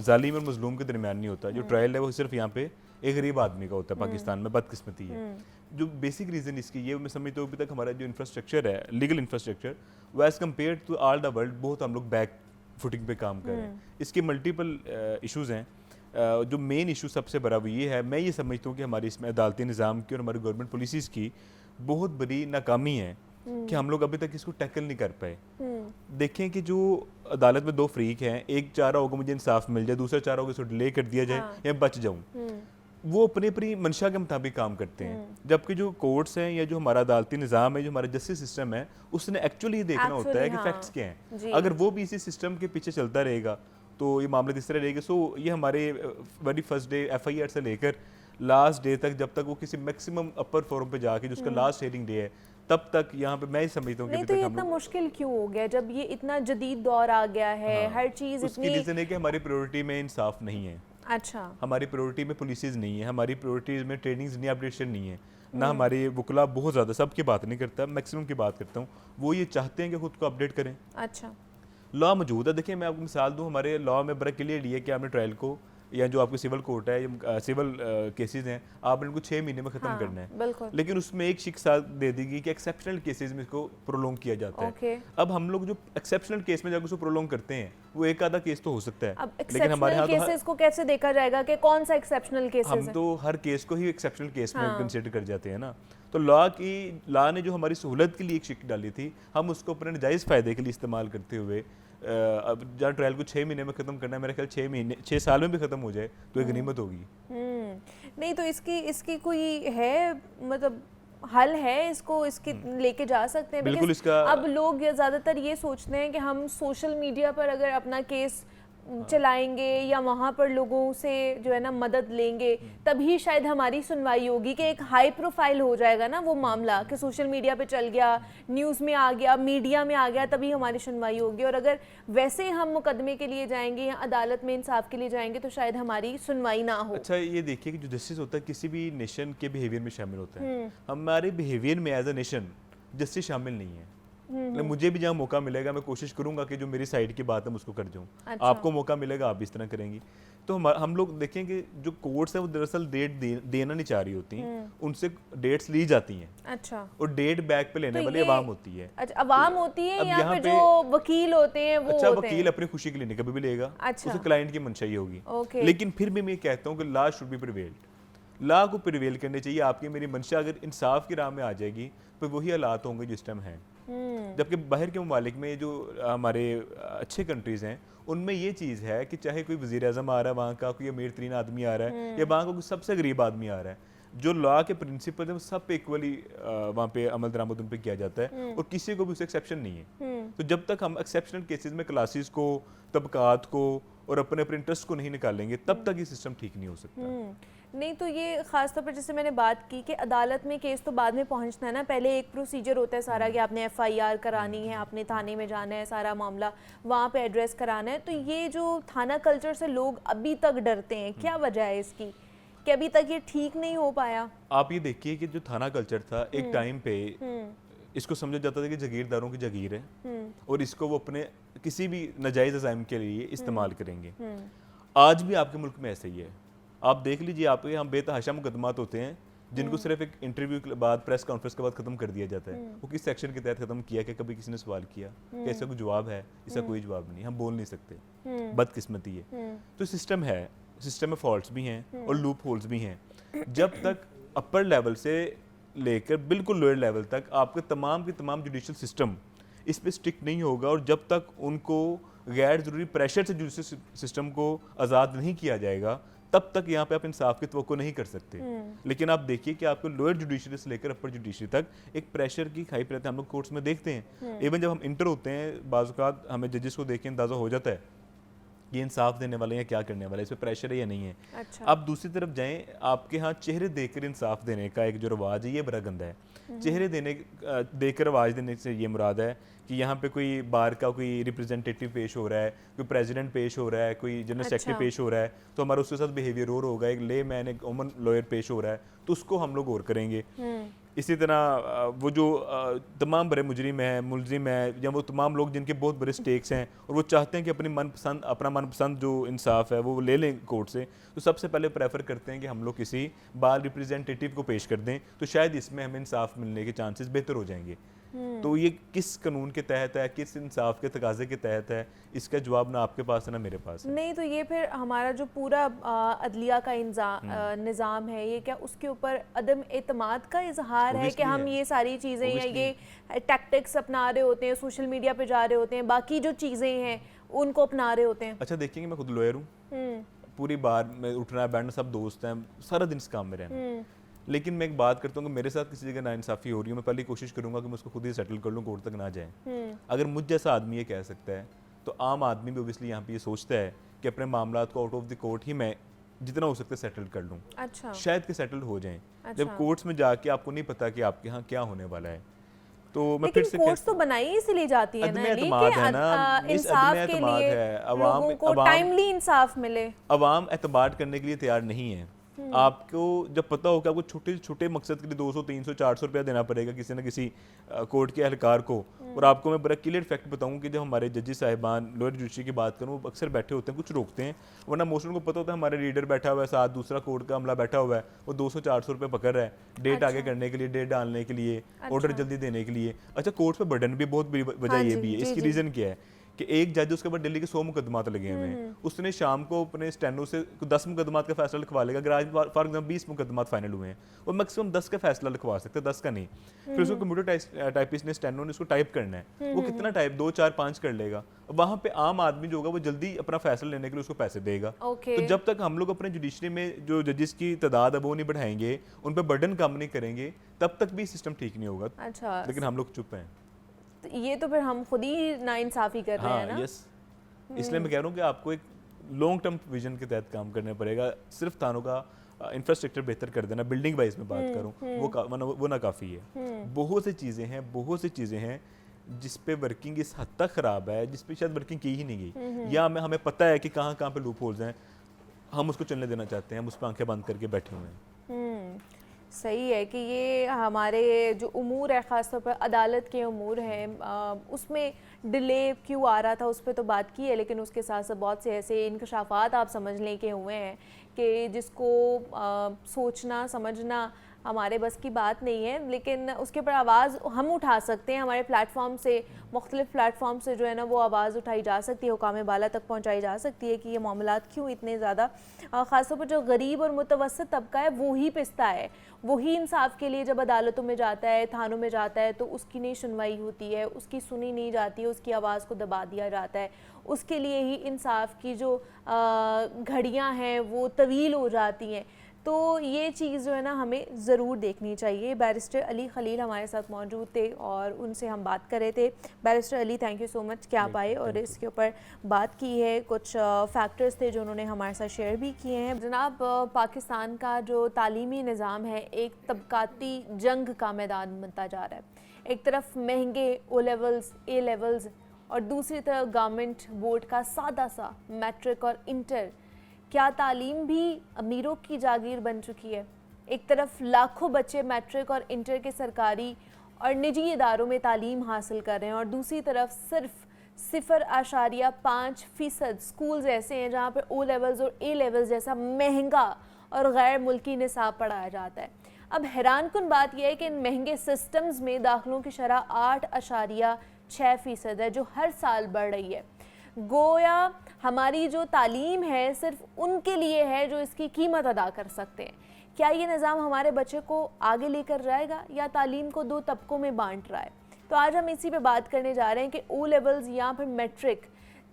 Speaker 5: जालिम और मजलूम के दरमियान नहीं होता। जो ट्रायल है वो सिर्फ यहाँ पे एक गरीब आदमी का होता है। पाकिस्तान में बदकिस्मती है। जो बेसिक रीज़न इसकी ये मैं समझता हूँ अभी तक हमारा जो इंफ्रास्ट्रक्चर है, लीगल इंफ्रास्ट्रक्चर, वो as compare to all the world बहुत हम लोग बैक फुटिंग पे काम कर रहे हैं। इसके मल्टीपल इशूज़ हैं। जो मेन इशू सबसे बड़ा वो ये है, मैं ये समझता हूँ कि हमारी इसमें अदालती निज़ाम की और हमारी गवर्नमेंट पॉलिसीज़ की बहुत बड़ी नाकामी है कि हम लोग अभी तक इसको टैकल नहीं कर पाए। देखें कि जो अदालत में दो फरीक हैं, एक चाह रहा होगा मुझे इंसाफ मिल जाए, दूसरा चाह रहा होगा इसको डिले कर दिया जाए या बच जाऊँ। वो अपनी अपनी मंशा के मुताबिक काम करते हैं, जबकि जो कोर्ट्स हैं या जो हमारा अदालती निज़ाम है, जो हमारा जस्टिस सिस्टम है, उसने एक्चुअली देखना होता है कि फैक्ट्स क्या हैं। अगर वो भी इसी सिस्टम के पीछे चलता रहेगा तो ये मामले इस तरह रहेगा। सो ये हमारे वेरी फर्स्ट डे FIR से लेकर लास्ट डे तक, जब तक वो किसी मैक्सिमम अपर फोरम पे जाके जिसका लास्ट हियरिंग डे है, तब तक यहाँ पे मैं समझता हूँ कि
Speaker 1: तो ये इतना मुश्किल क्यों हो गया जब ये इतना जदीद दौर आ गया है? हर चीज़
Speaker 5: उसकी रीज़न है कि हमारी प्रायोरिटी में इंसाफ नहीं है।
Speaker 1: अच्छा, हमारी
Speaker 5: प्रायोरिटी में पुलिसेस नहीं है, हमारी प्रायोरिटी में ट्रेनिंग्स नहीं, अपडेशन नहीं है ना। हमारे वकला बहुत ज़्यादा, सबकी बात नहीं करता, मैक्सिमम की बात करता हूँ, वो ये चाहते हैं कि खुद को अपडेट करें।
Speaker 1: अच्छा,
Speaker 5: लॉ मौजूद है। देखिए मैं आपको मिसाल दूं, हमारे लॉ में बड़ा क्लियर है कि आपने ट्रायल को या जो आपकी सिविल कोर्ट है या सिविल केसेस हैं, आपने इनको 6 महीने में ख़त्म करना है। लेकिन उसमें एक शिक्षा दे दी गई कि एक्सेप्शनल केसेस में इसको प्रोलॉन्ग किया जाता है। अब हम लोग जो एक्सेप्शनल केस में जाकर उसको प्रोलॉन्ग करते हैं, वो एक आधा केस तो हो सकता है,
Speaker 1: लेकिन हमारे यहाँ केसेस को कैसे देखा जाएगा कि कौन सा एक्सेप्शनल केस है?
Speaker 5: हम तो हर केस को ही एक्सेप्शनल केस में कंसीडर कर जाते हैं ना। तो लॉ ने जो हमारी सहूलत के लिए एक शिक डाली थी, हम उसको अपने नाजायज़ फ़ायदे के लिए इस्तेमाल करते हुए अब जहाँ ट्रायल को 6 महीने में ख़त्म करना है, मेरे ख्याल 6 साल में भी ख़त्म हो जाए तो एक गनीमत होगी।
Speaker 1: नहीं तो इसकी कोई है मतलब हल है, इसको इसके लेके जा सकते हैं?
Speaker 5: बिल्कुल।
Speaker 1: Because अब लोग ज़्यादातर ये सोचते हैं कि हम सोशल मीडिया पर अगर अपना केस चलाएंगे या वहाँ पर लोगों से जो है ना मदद लेंगे तभी शायद हमारी सुनवाई होगी, कि एक हाई प्रोफाइल हो जाएगा ना वो मामला कि सोशल मीडिया पे चल गया, न्यूज़ में आ गया, मीडिया में आ गया, तभी हमारी सुनवाई होगी। और अगर वैसे हम मुकदमे के लिए जाएंगे या अदालत में इंसाफ के लिए जाएंगे तो शायद हमारी सुनवाई ना हो।
Speaker 5: अच्छा, ये देखिए कि जो जस्टिस होता है किसी भी नेशन के बिहेवियर में शामिल होता है। हमारे बिहेवियर में एज अ नेशन जस्टिस शामिल नहीं है। मुझे भी जहाँ मौका मिलेगा मैं कोशिश करूंगा कि जो मेरी साइड की बात है मैं उसको कर जाऊँ।
Speaker 1: अच्छा।
Speaker 5: आपको मौका मिलेगा आप भी इस तरह करेंगी। तो हम लोग देखें कि जो कोर्ट्स है वो दरअसल डेट देना नहीं चाह रही होती, उनसे डेट्स ली जाती हैं।
Speaker 1: अच्छा।
Speaker 5: और डेट बैक पे लेने
Speaker 1: तो
Speaker 5: वाली अवाम होती है।
Speaker 1: अच्छा, अवाम होती है
Speaker 5: अब
Speaker 1: या
Speaker 5: यहाँ
Speaker 1: फिर
Speaker 5: पे-
Speaker 1: जो वकील होते हैं वो
Speaker 5: अच्छा,
Speaker 1: होते
Speaker 5: वकील
Speaker 1: हैं?
Speaker 5: अपनी खुशी के लिए नहीं कभी भी लेगा।
Speaker 1: अच्छा।
Speaker 5: उसे क्लाइंट की मंशा ही होगी।
Speaker 1: ओके।
Speaker 5: लेकिन फिर भी मैं कहता हूँ कि law should be prevailed. Law को प्रिवेल करने चाहिए। आपकी मेरी मंशा अगर इंसाफ की राह में आ जाएगी तो वही हालात होंगे जिस टाइम हैं। जबकि बाहर के ममालिक में जो हमारे अच्छे कंट्रीज़ हैं उनमें ये चीज़ है कि चाहे कोई वज़ीर आज़म आ रहा है वहाँ का, कोई अमीर तरीन आदमी आ रहा है या वहाँ का कोई सबसे गरीब आदमी आ रहा है, जो लॉ के प्रिंसिपल है वो सब पे इक्वली वहाँ पे अमल दरामद उन पे किया जाता है और किसी को भी उससे एक्सेप्शन नहीं है। तो जब तक हम एक्सेप्शनल केसेस में क्लासेस को, तबकात को और अपने अपने इंटरेस्ट को नहीं निकालेंगे तब तक ये सिस्टम ठीक नहीं हो सकता।
Speaker 1: नहीं तो ये ख़ास तौर पर जैसे मैंने बात की कि अदालत में केस तो बाद में पहुंचना है ना, पहले एक प्रोसीजर होता है सारा कि आपने FIR करानी है, आपने थाने में जाना है, सारा मामला वहाँ पे एड्रेस कराना है। तो ये जो थाना कल्चर से लोग अभी तक डरते हैं, क्या वजह है इसकी कि अभी तक ये ठीक नहीं हो पाया?
Speaker 5: आप ये देखिए कि जो थाना कल्चर था एक टाइम पे इसको समझा जाता था कि जागीरदारों की जागीर है और इसको वो अपने किसी भी नाजायज़ अज़ाइम के लिए इस्तेमाल करेंगे। आज भी आपके मुल्क में ऐसा ही है। आप देख लीजिए, आपके यहाँ बेतहाशा मुकदमात होते हैं जिनको सिर्फ एक इंटरव्यू के बाद, प्रेस कॉन्फ्रेंस के बाद खत्म कर दिया जाता है। वो किस सेक्शन के तहत खत्म किया कि कभी किसी ने सवाल किया कि इसका कोई जवाब है? इसका कोई जवाब नहीं, हम बोल नहीं सकते, बदकिस्मती है। तो सिस्टम है, सिस्टम में फॉल्ट्स भी हैं और लूप होल्स भी हैं। जब तक अपर लेवल से लेकर बिल्कुल लोअर लेवल तक आपके तमाम के तमाम जुडिशल सिस्टम इस पे स्टिक नहीं होगा और जब तक उनको गैर ज़रूरी प्रेशर से जुडिशल सिस्टम को आज़ाद नहीं किया जाएगा तब तक यहाँ पे आप इंसाफ की तवक्को नहीं कर सकते। लेकिन आप देखिए कि आपको लोअर जुडिशरी से लेकर अपर जुडिशरी तक एक प्रेशर की खाई रहता है। हम लोग कोर्ट्स में देखते हैं, इवन जब हम इंटर होते हैं बाज़ औक़ात हमें जजेस को देख के अंदाज़ा हो जाता है ये इंसाफ देने वाले हैं, क्या करने वाले, इस पर प्रेशर है या नहीं है।
Speaker 1: अच्छा।
Speaker 5: आप दूसरी तरफ जाएं, आपके यहाँ चेहरे देकर इंसाफ देने का एक जो रवाज है ये बड़ा गंदा है। चेहरे देकर रवाज देने से ये मुराद है कि यहाँ पे कोई बार का कोई रिप्रेजेंटेटिव पेश हो रहा है, कोई प्रेसिडेंट पेश हो रहा है, कोई जनरल सेक्रेटरी पेश हो रहा है, तो हमारा उसके साथ बिहेवियर और होगा। एक ले मैन, एक कॉमन लॉयर पेश हो रहा है तो उसको हम लोग और करेंगे। इसी तरह वो जो तमाम बड़े मुजरिम हैं, मुलजिम हैं, या वो तमाम लोग जिनके बहुत बड़े स्टेक्स हैं और वो चाहते हैं कि अपना मनपसंद जो इंसाफ है वो ले लें कोर्ट से, तो सबसे पहले प्रेफर करते हैं कि हम लोग किसी बार रिप्रेजेंटेटिव को पेश कर दें तो शायद इसमें हमें इंसाफ मिलने के चांसेस बेहतर हो जाएंगे। तो ये किस कानून के तहत है, किस इंसाफ के तकाजे के तहत है, इसका जवाब ना आपके पास है ना मेरे पास है।
Speaker 1: नहीं तो ये फिर हमारा जो पूरा अदलिया का निज़ाम है ये क्या उसके ऊपर अदम एतमाद का इजहार है कि हम ये सारी चीज़ें या ये टैक्टिक्स अपना रहे होते हैं, सोशल मीडिया पे जा रहे होते हैं, बाकी जो चीज़ें हैं उनको अपना रहे होते हैं?
Speaker 5: अच्छा देखेंगे, मैं खुद लॉयर हूँ, पूरी बार में उठना बैठना सब दोस्त हैं, सारा दिन इस काम में रहना। लेकिन मैं एक बात करता हूँ कि मेरे साथ किसी जगह नाइंसाफ़ी हो रही है, मैं पहले कोशिश करूंगा कि मैं उसको खुद ही सेटल कर लूँ, कोर्ट तक ना जाए। अगर मुझ जैसा आदमी ये कह सकता है तो आम आदमी भी ओबियसली यहाँ पे ये सोचता है कि अपने मामला को आउट ऑफ द कोर्ट ही मैं जितना हो सकता है सेटल कर लूँ।
Speaker 1: अच्छा।
Speaker 5: शायद कि सेटल हो जाएं।
Speaker 1: अच्छा।
Speaker 5: जब कोर्ट्स में जाके आपको नहीं पता कि आपके यहाँ क्या होने वाला है, तो मैं
Speaker 1: लेकिन
Speaker 5: फिर से
Speaker 1: कोर्ट्स तो बनाई इसीलिए जाती है ना, इंसाफ के लिए, लोगों को टाइमली इंसाफ मिले।
Speaker 5: अवाम एतबार करने के लिए तैयार नहीं है। आपको जब पता हो कि आपको छोटे छोटे मकसद के लिए 200, 300, 400 रुपया देना पड़ेगा किसी न किसी कोर्ट के एहलकार को, और आपको मैं बड़ा क्लियर फैक्ट बताऊं कि जब हमारे जजेस साहिबान लोअर जुडिशरी की बात करूं वो अक्सर बैठे होते हैं, कुछ रोकते हैं, वरना मोस्ट को पता होता है हमारे रीडर बैठा हुआ है, साथ दूसरा कोर्ट का अमला बैठा हुआ है, वो 200-400 रुपये पकड़ रहा है डेट आगे करने के लिए, डेट डालने के लिए, ऑर्डर जल्दी देने के लिए। अच्छा, कोर्ट पर बर्डन भी बहुत बड़ी वजह ये भी है। इसकी रीज़न क्या है कि एक जज उसके ऊपर दिल्ली के 100 मुकदमात लगे हुए हैं, उसने शाम को अपने स्टेनो से 10 मुकदमात का फैसला लिखवा लेगा। अगर आज फॉर एग्जाम्पल 20 मुकदमात फाइनल हुए हैं, वो मैक्सिमम 10 का फैसला लिखवा सकते हैं, 10 का नहीं। फिर उसको कंप्यूटर टाइपिस्ट ने स्टेनो ने उसको टाइप करना है, वो कितना टाइप 2 4 5 कर लेगा। वहाँ पे आम आदमी जो होगा वो जल्दी अपना फैसला लेने के लिए उसको पैसे देगा। तो जब तक हम लोग अपने जुडिशरी में जो जजेस की तादाद है वो नहीं बढ़ाएंगे, उन पर बर्डन कम नहीं करेंगे, तब तक भी सिस्टम ठीक नहीं होगा।
Speaker 1: अच्छा,
Speaker 5: लेकिन हम लोग चुप हैं।
Speaker 1: तो ये तो फिर हम खुद ही नाइंसाफी कर रहे हैं ना।
Speaker 5: यस, इसलिए मैं कह रहा हूँ कि आपको एक लॉन्ग टर्म विजन के तहत काम करना पड़ेगा। सिर्फ थानों का इंफ्रास्ट्रक्चर बेहतर कर देना, बिल्डिंग वाइज में बात करूँ वो ना काफ़ी है। बहुत सी चीज़ें हैं जिस पे वर्किंग इस हद तक ख़राब है, जिस पे शायद वर्किंग की ही नहीं गई, या हमें पता है कि कहाँ कहाँ पे लूप होल्स हैं, हम उसको चलने देना चाहते हैं, हम उस पर आंखें बंद करके बैठे हुए हैं।
Speaker 1: सही है कि ये हमारे जो उमूर है, ख़ासतौर पर अदालत के उमूर हैं, उसमें डिले क्यों आ रहा था उस पर तो बात की है, लेकिन उसके साथ साथ बहुत से ऐसे इंकशाफात आप समझ लें कि हुए हैं कि जिसको सोचना समझना हमारे बस की बात नहीं है, लेकिन उसके ऊपर आवाज़ हम उठा सकते हैं। हमारे प्लेटफॉर्म से, मुख्तलिफ प्लेटफॉर्म से जो है ना वो आवाज़ उठाई जा सकती है, हुकाम बाला तक पहुंचाई जा सकती है कि ये मामलात क्यों इतने ज़्यादा, ख़ासतौर पर जो गरीब और मुतवस्सित तबका है वो ही पिसता है, वही इंसाफ के लिए जब अदालतों में जाता है, थानों में जाता है, तो उसकी नहीं सुनवाई होती है, उसकी सुनी नहीं जाती है, उसकी आवाज़ को दबा दिया जाता है। उसके लिए ही इंसाफ की जो घड़ियाँ हैं वो तवील हो जाती हैं। तो ये चीज़ जो है ना हमें ज़रूर देखनी चाहिए। बैरिस्टर अली खलील हमारे साथ मौजूद थे और उनसे हम बात कर रहे थे। Barrister Ali, thank you so much कि आप आए और इसके ऊपर बात की है। कुछ फैक्टर्स थे जो उन्होंने हमारे साथ शेयर भी किए हैं। जनाब, पाकिस्तान का जो तालीमी निज़ाम है एक तबकाती जंग का मैदान बनता जा रहा है। एक तरफ महंगे ओ लेवल्स, ए लेवल्स, और दूसरी तरफ गवर्नमेंट बोर्ड का सादा सा मैट्रिक और इंटर। क्या तालीम भी अमीरों की जागीर बन चुकी है? एक तरफ लाखों बच्चे मैट्रिक और इंटर के सरकारी और निजी इदारों में तालीम हासिल कर रहे हैं और दूसरी तरफ सिर्फ 0.5% स्कूल्स ऐसे हैं जहाँ पर ओ लेवल्स और ए लेवल्स जैसा महंगा और गैर मुल्की निसाब पढ़ाया जाता है। अब हैरानकुन बात यह है कि इन महंगे सिस्टम्स में दाखिलों की शरह 8.6% है, जो हर साल बढ़ रही है। गोया हमारी जो तालीम है सिर्फ उनके लिए है जो इसकी कीमत अदा कर सकते हैं। क्या ये निज़ाम हमारे बच्चे को आगे लेकर जाएगा या तालीम को 2 तबकों में बांट रहा है? तो आज हम इसी पे बात करने जा रहे हैं कि ओ लेवल्स या फिर मैट्रिक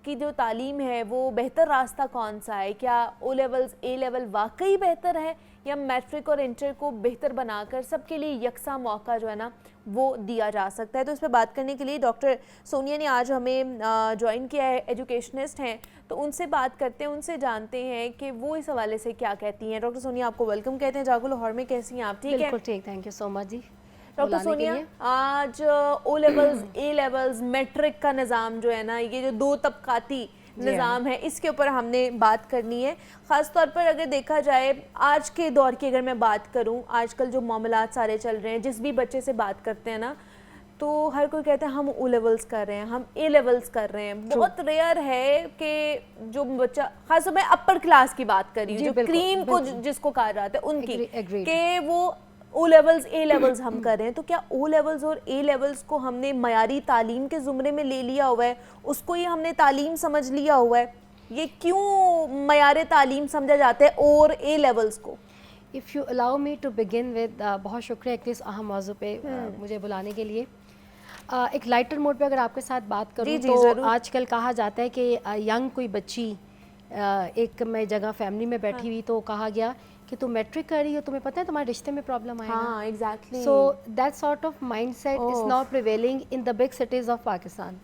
Speaker 1: की जो तालीम है वो बेहतर रास्ता कौन सा है? क्या ओ लेवल्स, ए लेवल वाकई बेहतर है या मैट्रिक और इंटर को बेहतर बनाकर सबके लिए यकसा मौका जो है ना वो दिया जा सकता है? तो इस पर बात करने के लिए डॉक्टर सोनिया ने आज हमें ज्वाइन किया है। एजुकेशनिस्ट हैं, तो उनसे बात करते हैं, उनसे जानते हैं कि वो इस हवाले से क्या कहती हैं। डॉक्टर सोनिया, आपको वेलकम कहते हैं जागो लाहौर में। कैसी हैं आप? ठीक है,
Speaker 6: बिल्कुल ठीक, thank you so much ji.
Speaker 1: Doctor Sonia, आज O levels, A levels, matric का निज़ाम जो है ना, ये जो 2 तबकाती निज़ाम है, इसके ऊपर हमने बात करनी है। ख़ास तौर पर अगर देखा जाए आज के दौर की, अगर मैं बात करूं, आजकल जो मामलात सारे चल रहे हैं, जिस भी बच्चे से बात करते हैं ना तो हर कोई कहता है हम ओ लेवल्स कर रहे हैं, हम ए लेवल्स कर रहे हैं। बहुत रेयर है कि जो बच्चा, खास मैं अपर क्लास की बात कर रही हूँ, जो क्रीम को जिसको कहा जाता है उनकी, कि वो ओ लेवल्स, ए लेवल्स हम कर रहे हैं। तो क्या ओ लेवल्स और ए लेवल्स को हमने मयारी तालीम के ज़ुमरे में ले लिया हुआ है, उसको ही हमने तालीम समझ लिया हुआ है? ये क्यों मयार तालीम समझा जाता है और ए लेवल्स को?
Speaker 6: If you allow me to begin with, बहुत शुक्रिया एक इस अहम मौजू पे मुझे बुलाने के लिए। एक लाइटर मोड पे अगर आपके साथ बात करूँ तो आजकल कहा जाता है कि यंग कोई बच्ची एक मैं जगह फैमिली में बैठी हुई तो कहा गया कि तुम मैट्रिक कर रही हो, तुम्हें पता है तुम्हारे रिश्ते में प्रॉब्लम आएगा।
Speaker 1: हाँ, exactly.
Speaker 6: So that sort of mindset is now prevailing in the big cities of Pakistan.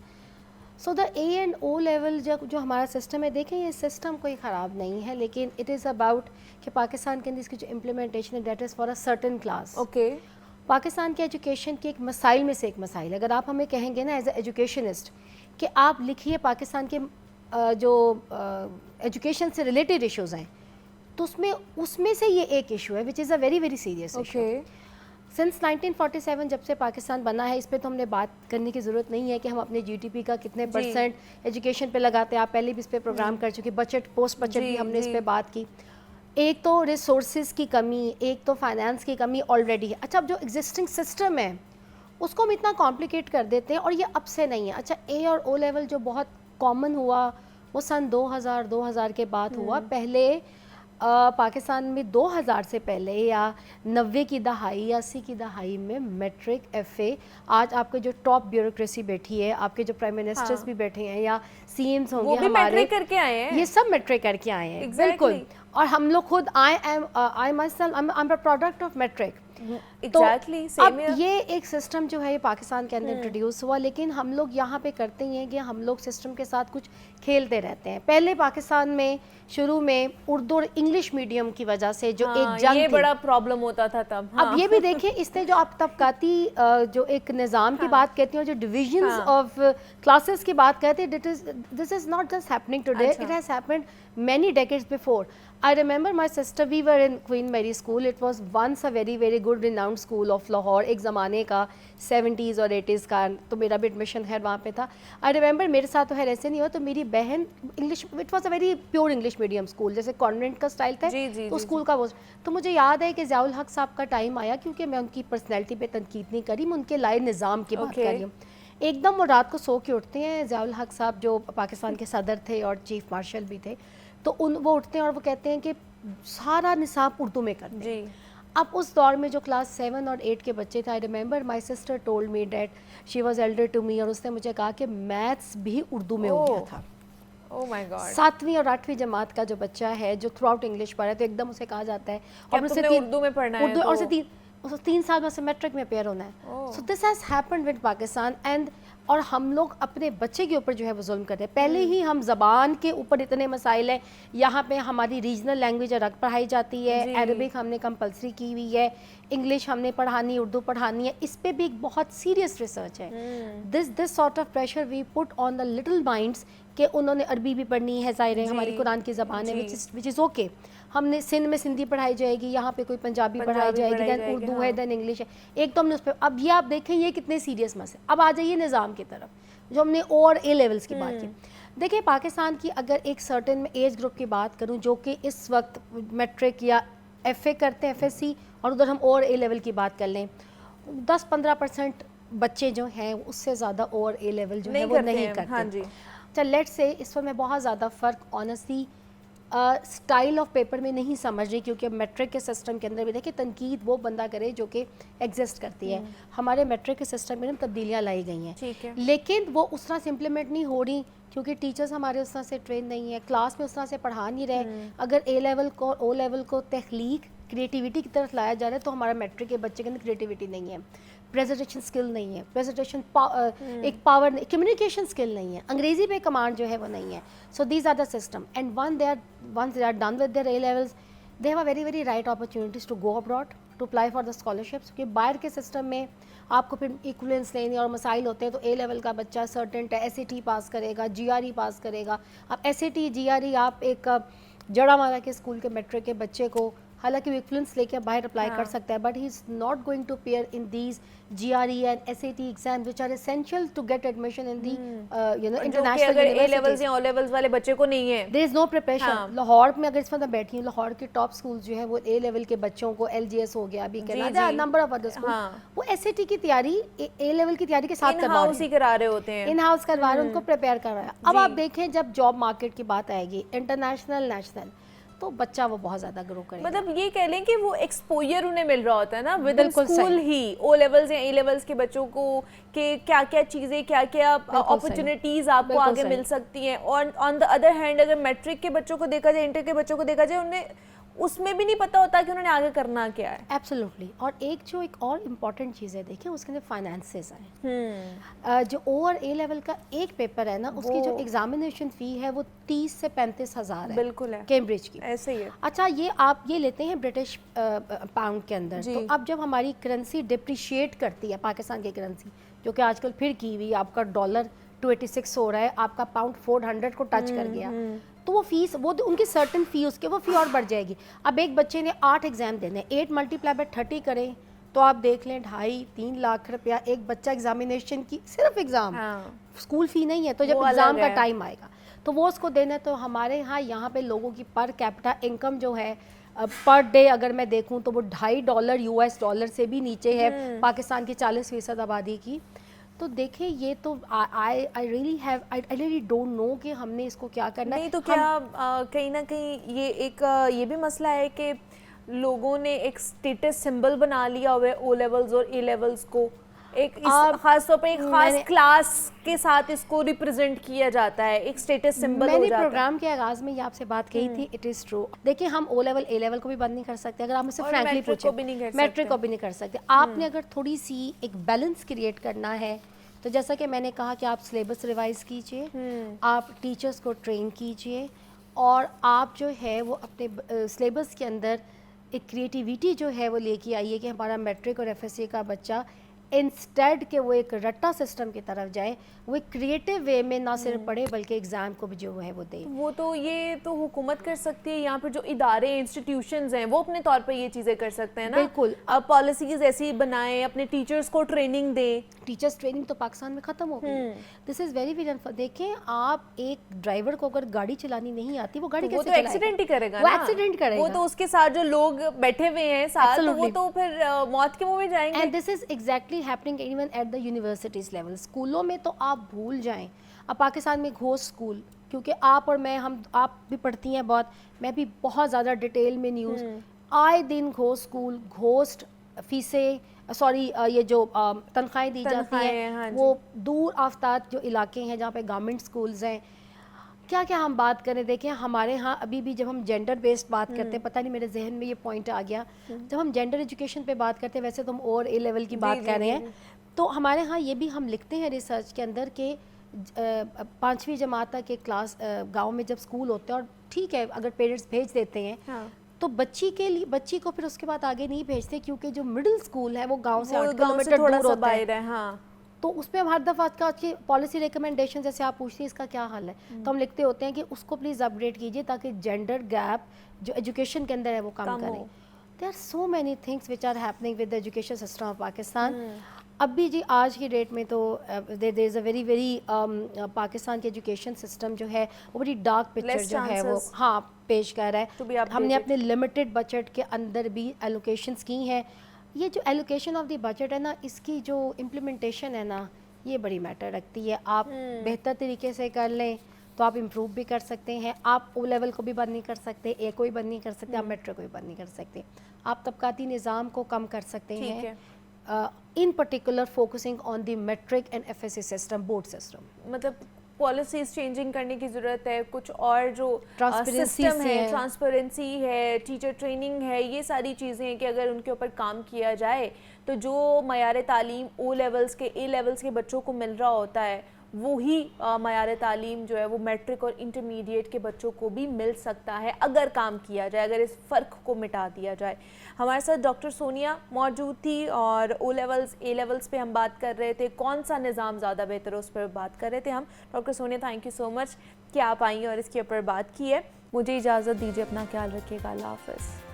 Speaker 6: So the A and O level जो हमारा सिस्टम है, देखें ये सिस्टम कोई ख़राब नहीं है, लेकिन इट इज़ अबाउट कि पाकिस्तान के अंदर इसकी जो इम्प्लीमेंटेशन है that is for a certain class.
Speaker 1: Okay,
Speaker 6: Pakistan के एजुकेशन के एक मसाइल में से एक मसाइल, अगर आप हमें कहेंगे ना एज ए एजुकेशनिस्ट कि आप लिखिए पाकिस्तान के जो एजुकेशन से रिलेटेड इश्यूज़ हैं, तो उसमें से ये एक इशू है which is a very very serious issue. Since 1947 जब से पाकिस्तान बना है, इस पे तो हमने बात करने की ज़रूरत नहीं है कि हम अपने जीडीपी का कितने % एजुकेशन पे लगाते हैं। आप पहले भी इस पे प्रोग्राम कर चुके, बजट, पोस्ट बजट भी हमने इस पे बात की। एक तो रिसोर्सेज की कमी, एक तो फाइनेंस की कमी ऑलरेडी है। अच्छा, अब जो एग्जिस्टिंग सिस्टम है उसको हम इतना कॉम्प्लिकेट कर देते हैं और ये अब से नहीं है। अच्छा, ए और ओ लेवल जो बहुत कॉमन हुआ वो सन 2000 के बाद हुआ। पहले पाकिस्तान में 2000 से पहले या 90 की दहाई या 80 की दहाई में मैट्रिक, एफए, आज आपके जो टॉप ब्यूरोक्रेसी बैठी है, आपके जो प्राइम मिनिस्टर्स भी बैठे हैं या सीएम्स होंगे,
Speaker 1: वो भी
Speaker 6: हमारे
Speaker 1: मैट्रिक करके आए हैं,
Speaker 6: ये सब मैट्रिक करके आए हैं। बिल्कुल। और हम लोग खुद I myself I am a product of matric.
Speaker 1: Exactly
Speaker 6: तो अब ये एक सिस्टम जो है ये पाकिस्तान के अंदर इंट्रोड्यूस हुआ, लेकिन हम लोग यहाँ पे करते ही हैं कि हम लोग सिस्टम के साथ कुछ खेलते रहते हैं। पहले पाकिस्तान में शुरू में उर्दू और इंग्लिश मीडियम की वजह से जो एक जंग
Speaker 1: ये
Speaker 6: थी,
Speaker 1: बड़ा प्रॉब्लम होता था तब।
Speaker 6: अब ये भी देखिए, इसने जो आप तबकाती जो एक निज़ाम की बात कहती हैं, जो डिविजन्स ऑफ क्लासेस की बात कहते हैं, this is not just happening today, it has happened many decades before. I remember my sister, we were in Queen Mary School. It was once a very very good renowned school of Lahore. एक ज़माने का 70s और 80s का, तो मेरा भी admission है वहाँ पे था। I remember मेरे साथ तो है ऐसे नहीं हुआ, तो मेरी बहन English, it was a very pure English medium school, जैसे कॉन्वेंट का स्टाइल था, तो स्कूल का वो। तो मुझे याद है कि ज़ियाउल हक साहब का टाइम आया, क्योंकि मैं उनकी पर्सनैलिटी पे तनकीद नहीं करी, मैं उनके लाए निज़ाम की बात कर रही हूँ। एकदम वो रात को सो के उठते हैं, ज़ियाउल हक साहब जो पाकिस्तान के सदर थे और चीफ मार्शल भी थे, तो वो उठते हैं और वो कहते हैं कि सारा निसाब उर्दू में करते हैं। अब उस दौर में जो क्लास 7 और 8 के बच्चे थे, I remember my sister told me that she was elder to me, और उसने मुझे कहा कि मैथ्स भी उर्दू में हो गया था।
Speaker 1: Oh my God.
Speaker 6: 7वीं और 8वीं जमात का जो बच्चा है जो थ्रू आउट इंग्लिश पढ़ा है, तो एकदम उसे कहा जाता है
Speaker 1: और उसे उर्दू में पढ़ना है,
Speaker 6: और उसे 3 साल में से मैट्रिक में पेयर होना है। So this has happened with Pakistan and, और हम लोग अपने बच्चे के ऊपर जो है वो जुल्म कर रहे हैं। पहले ही हम ज़बान के ऊपर इतने मसाइल हैं, यहाँ पे हमारी रीजनल लैंग्वेज अरग पढ़ाई जाती है, अरबिक हमने कंपलसरी की हुई है, इंग्लिश हमने पढ़ानी, उर्दू पढ़ानी है, इस पे भी एक बहुत सीरियस रिसर्च है। This sort of pressure we put on the little minds कि उन्होंने अरबी भी पढ़नी है, ज़ाहिर है हमारी कुरान की ज़बान है, विच इज़ ओके। हमने सिंध में सिंधी पढ़ाई जाएगी, यहाँ पे कोई पंजाबी पढ़ाई जाएगी, देन उर्दू है, देन इंग्लिश है, एक तो हमने उस पर। अब ये आप देखें ये कितने सीरियस मसले। अब आ जाइए निज़ाम की तरफ, जो हमने ओ और ए लेवल्स की बात की। देखिए पाकिस्तान की अगर एक सर्टेन एज ग्रुप की बात करूँ, जो कि इस वक्त मैट्रिक या एफए करते हैं, एफएससी, और उधर हम ओ और ए लेवल की बात कर लें, 10-15% बच्चे जो हैं उससे ज़्यादा ओ और ए लेवल जो है वो नहीं करते।
Speaker 1: हाँ जी।
Speaker 6: चल लेट्स से इस पर मैं बहुत ज़्यादा फ़र्क ऑनेस्टली स्टाइल ऑफ पेपर में नहीं समझ रही, क्योंकि मैट्रिक के सिस्टम के अंदर भी देखिए तनकीद वो बंदा करे जो कि एग्जिस्ट करती है। हमारे मैट्रिक के सिस्टम में तब्दीलियाँ लाई गई हैं, लेकिन वो उस तरह से इम्प्लीमेंट नहीं हो रही, क्योंकि टीचर्स हमारे उस तरह से ट्रेन नहीं है, क्लास में उस तरह से पढ़ा नहीं रहे। अगर ए लेवल को ओ लेवल को तख्लीक क्रिएटिविटी की तरफ लाया जा रहा है, तो हमारा मैट्रिक के बच्चे के अंदर क्रिएटिविटी नहीं है, प्रेजेंटेशन स्किल नहीं है, प्रेजेंटेशन एक पावर, कम्युनिकेशन स्किल नहीं है, अंग्रेजी पे कमांड जो है वो नहीं है। So these are the system and once they are done with their A levels, they have a very right opportunities to go abroad to apply for the scholarships। क्योंकि बाहर के सिस्टम में आपको फिर इक्वलेंस लेने और मसाइल होते हैं, तो ए लेवल का बच्चा सर्टेन SAT पास करेगा, GRE पास करेगा। अब SAT GRE आप एक जड़ा मारा के स्कूल के मैट्रिक के बच्चे को, हालांकि वो इक्वलेंस लेके बाहर अप्लाई कर सकता है, but he is not going to appear in these GRE and SAT exam which are essential to get admission in the international
Speaker 1: A levels या ओ लेवल्स वाले बच्चे को नहीं है,
Speaker 6: there is no preparation. Lahore में अगर इस वक्त बैठी हूँ, लाहौर के टॉप स्कूल जो है वो ए लेवल के बच्चों को LGS हो गया, अभी कहना नंबर ऑफ अदर स्कूल, वो SAT की तैयारी ए लेवल की तैयारी के साथ
Speaker 1: करा रहे होते हैं,
Speaker 6: इन हाउस करवा रहे हैं, उनको प्रिपेयर कर रहा है। अब आप देखें जब जॉब मार्केट की बात आएगी इंटरनेशनल नेशनल, तो बच्चा वो बहुत ज्यादा ग्रो करेगा।
Speaker 1: मतलब ये कह लें कि वो एक्सपोजर उन्हें मिल रहा होता है ना विद इन स्कूल ही, ओ लेवल्स या ए लेवल्स के बच्चों को कि क्या क्या चीज़ें, क्या क्या अपॉर्चुनिटीज़ आपको आगे मिल सकती हैं। और ऑन द अदर हैंड अगर मैट्रिक के बच्चों को देखा जाए, इंटर के बच्चों को देखा जाए, उन्हें उसमें भी नहीं पता होता कि उन्होंने आगे करना क्या है।
Speaker 6: एब्सोल्युटली। और एक और इम्पॉर्टेंट चीज़ है, देखिए उसके अंदर फाइनेंसेस हैं। जो ओ और ए लेवल का एक पेपर है ना, उसकी जो एग्जामिनेशन फ़ी है वो 30 से 35 हज़ार है।
Speaker 1: बिल्कुल है,
Speaker 6: कैम्ब्रिज की
Speaker 1: ऐसे ही है।
Speaker 6: अच्छा, ये आप ये लेते हैं ब्रिटिश पाउंड के अंदर, तो अब जब हमारी करेंसी डिप्रिशिएट करती है, पाकिस्तान की करेंसी जो कि आजकल फिर की हुई, आपका डॉलर 286 हो रहा है, आपका पाउंड 400 को टच कर गया, तो वो फीस, वो उनकी सर्टन फी, उसके वो फ़ी और बढ़ जाएगी। अब एक बच्चे ने 8 एग्ज़ाम देने, 8 मल्टीप्लाई बाय 30 करें तो आप देख लें 2.5-3 लाख रुपया एक बच्चा एग्जामिनेशन की, सिर्फ एग्ज़ाम, स्कूल फ़ी नहीं है। तो जब एग्ज़ाम का टाइम आएगा तो वो उसको देना। तो हमारे यहाँ पे लोगों की पर कैपिटा इनकम जो है पर डे अगर मैं देखूँ तो वो $2.5 US डॉलर से भी नीचे है पाकिस्तान की 40% आबादी की। तो देखें ये तो आई रियली डोंट नो कि हमने इसको क्या करना
Speaker 1: नहीं तो क्या कहीं ना कहीं ये एक ये भी मसला है कि लोगों ने एक स्टेटस सिंबल बना लिया हुआ है ओ लेवल्स और ए लेवल्स को, एक खास तौर पे एक खास क्लास के साथ इसको रिप्रेजेंट किया जाता है, एक स्टेटस सिंबल हो जाता है।
Speaker 6: मैंने प्रोग्राम के आगाज में ये आपसे बात कही थी, इट इज़ ट्रू। देखिए हम ओ लेवल ए लेवल को भी बंद नहीं कर सकते, अगर आप मुझसे फ्रैंकली पूछे मैट्रिक को भी नहीं कर सकते। आपने अगर थोड़ी सी एक बैलेंस क्रिएट करना है तो जैसा कि मैंने कहा कि आप सिलेबस रिवाइज कीजिए, आप टीचर्स को ट्रेन कीजिए, और आप जो है वो अपने सिलेबस के अंदर एक क्रिएटिविटी जो है वो लेके आइए कि हमारा मैट्रिक और एफएससी का बच्चा इंस्टेड के वो एक रट्टा सिस्टम की तरफ जाए, वो एक क्रिएटिव वे में ना सिर्फ पढ़े बल्कि एग्जाम को भी जो है वो दे।
Speaker 1: वो तो ये तो हुकूमत कर सकती है, यहाँ पर जो इदारे इंस्टीट्यूशंस हैं वो अपने तौर पे ये चीज़ें कर सकते हैं ना।
Speaker 6: बिल्कुल,
Speaker 1: अब पॉलिसीज ऐसी बनाएं, अपने टीचर्स को ट्रेनिंग दें।
Speaker 6: टीचर्स ट्रेनिंग तो पाकिस्तान में ख़त्म हो गई। This is very very unfortunate. देखें आप एक ड्राइवर को अगर गाड़ी चलानी नहीं आती वो गाड़ी कैसे
Speaker 1: तो एक्सीडेंट ही करेगा
Speaker 6: वो
Speaker 1: ना,
Speaker 6: एक्सीडेंट करेगा।
Speaker 1: वो तो उसके साथ जो लोग बैठे हुए हैं साथ, तो वो तो फिर मौत के मुंह में जाएंगे।
Speaker 6: And this is exactly happening even at the universities level. स्कूलों में तो आप भूल जाएं, अब पाकिस्तान में घोस्ट स्कूल, क्योंकि आप और मैं आप भी पढ़ती हैं बहुत, मैं भी बहुत ज़्यादा डिटेल में न्यूज़, आए दिन घोस्ट स्कूल, घोस्ट फीसें, सॉरी ये जो तनख्वाहें दी जाती हैं,
Speaker 1: हाँ
Speaker 6: वो दूर आफ्ताब जो इलाके हैं जहाँ पे गवर्नमेंट स्कूल्स हैं, क्या क्या हम बात करें। देखें हमारे यहाँ अभी भी जब हम जेंडर बेस्ड बात करते हैं, पता नहीं मेरे जहन में ये पॉइंट आ गया, जब हम जेंडर एजुकेशन पे बात करते हैं, वैसे तो हम और ए लेवल की बात कर रहे हैं, तो हमारे यहाँ ये भी हम लिखते हैं रिसर्च के अंदर कि 5वीं जमात तक के क्लास गाँव में जब स्कूल होते हैं, और ठीक है अगर पेरेंट्स भेज देते हैं, हाँ। तो बच्ची को फिर उसके बाद आगे नहीं भेजते, क्योंकि जो मिडिल स्कूल है वो गांव से 8 किलोमीटर दूर होता है।
Speaker 1: हाँ।
Speaker 6: तो उसमें हर दफ़ा आज की पॉलिसी रिकमेंडेशन जैसे आप पूछती हैं इसका क्या हल है, तो हम लिखते होते हैं कि उसको प्लीज़ अपडेट कीजिए ताकि जेंडर गैप जो एजुकेशन के अंदर है वो कम करें। There are so many things which are happening with the education system of Pakistan. अभी जी आज की डेट में तो there is a very very Pakistan की एजुकेशन सिस्टम जो है वो बड़ी डार्क पिक्चर जो है वो हाँ पेश कर रहा है। हमने अपने लिमिटेड बजट के अंदर भी एलोकेशंस की हैं। ये जो एलोकेशन ऑफ द बजट है ना, इसकी जो इम्प्लीमेंटेशन है ना, ये बड़ी मैटर रखती है। आप बेहतर तरीके से कर लें तो आप इम्प्रूव भी कर सकते हैं। आप ओ लेवल को भी बंद नहीं कर सकते, ए को भी बंद नहीं कर सकते, आप मेट्रो को भी बंद नहीं कर सकते। आप तबकाती निज़ाम को कम कर सकते हैं, in particular focusing on the matric and FSc system, board system.
Speaker 1: मतलब पॉलिसीज चेंजिंग करने की ज़रूरत है, कुछ और जो
Speaker 6: ट्रांसपेरेंसी
Speaker 1: है, ट्रांसपेरेंसी है, टीचर ट्रेनिंग है, ये सारी चीज़ें हैं कि अगर उनके ऊपर काम किया जाए तो जो मयार तालीम ओ लेवल्स के ए लेवल्स के बच्चों को मिल रहा होता है वही मयार तालीम जो है वो मैट्रिक और इंटरमीडिएट के बच्चों को भी मिल सकता है अगर काम किया जाए, अगर इस फ़र्क को मिटा दिया जाए। हमारे साथ डॉक्टर सोनिया मौजूद थी और ओ लेवल्स ए लेवल्स पे हम बात कर रहे थे, कौन सा निज़ाम ज़्यादा बेहतर है उस पर बात कर रहे थे हम। Doctor Sonia thank you so much कि आप आई और इसके ऊपर बात की है। मुझे इजाज़त दीजिए, अपना ख्याल रखिएगा, अल्लाह हाफ़िज़।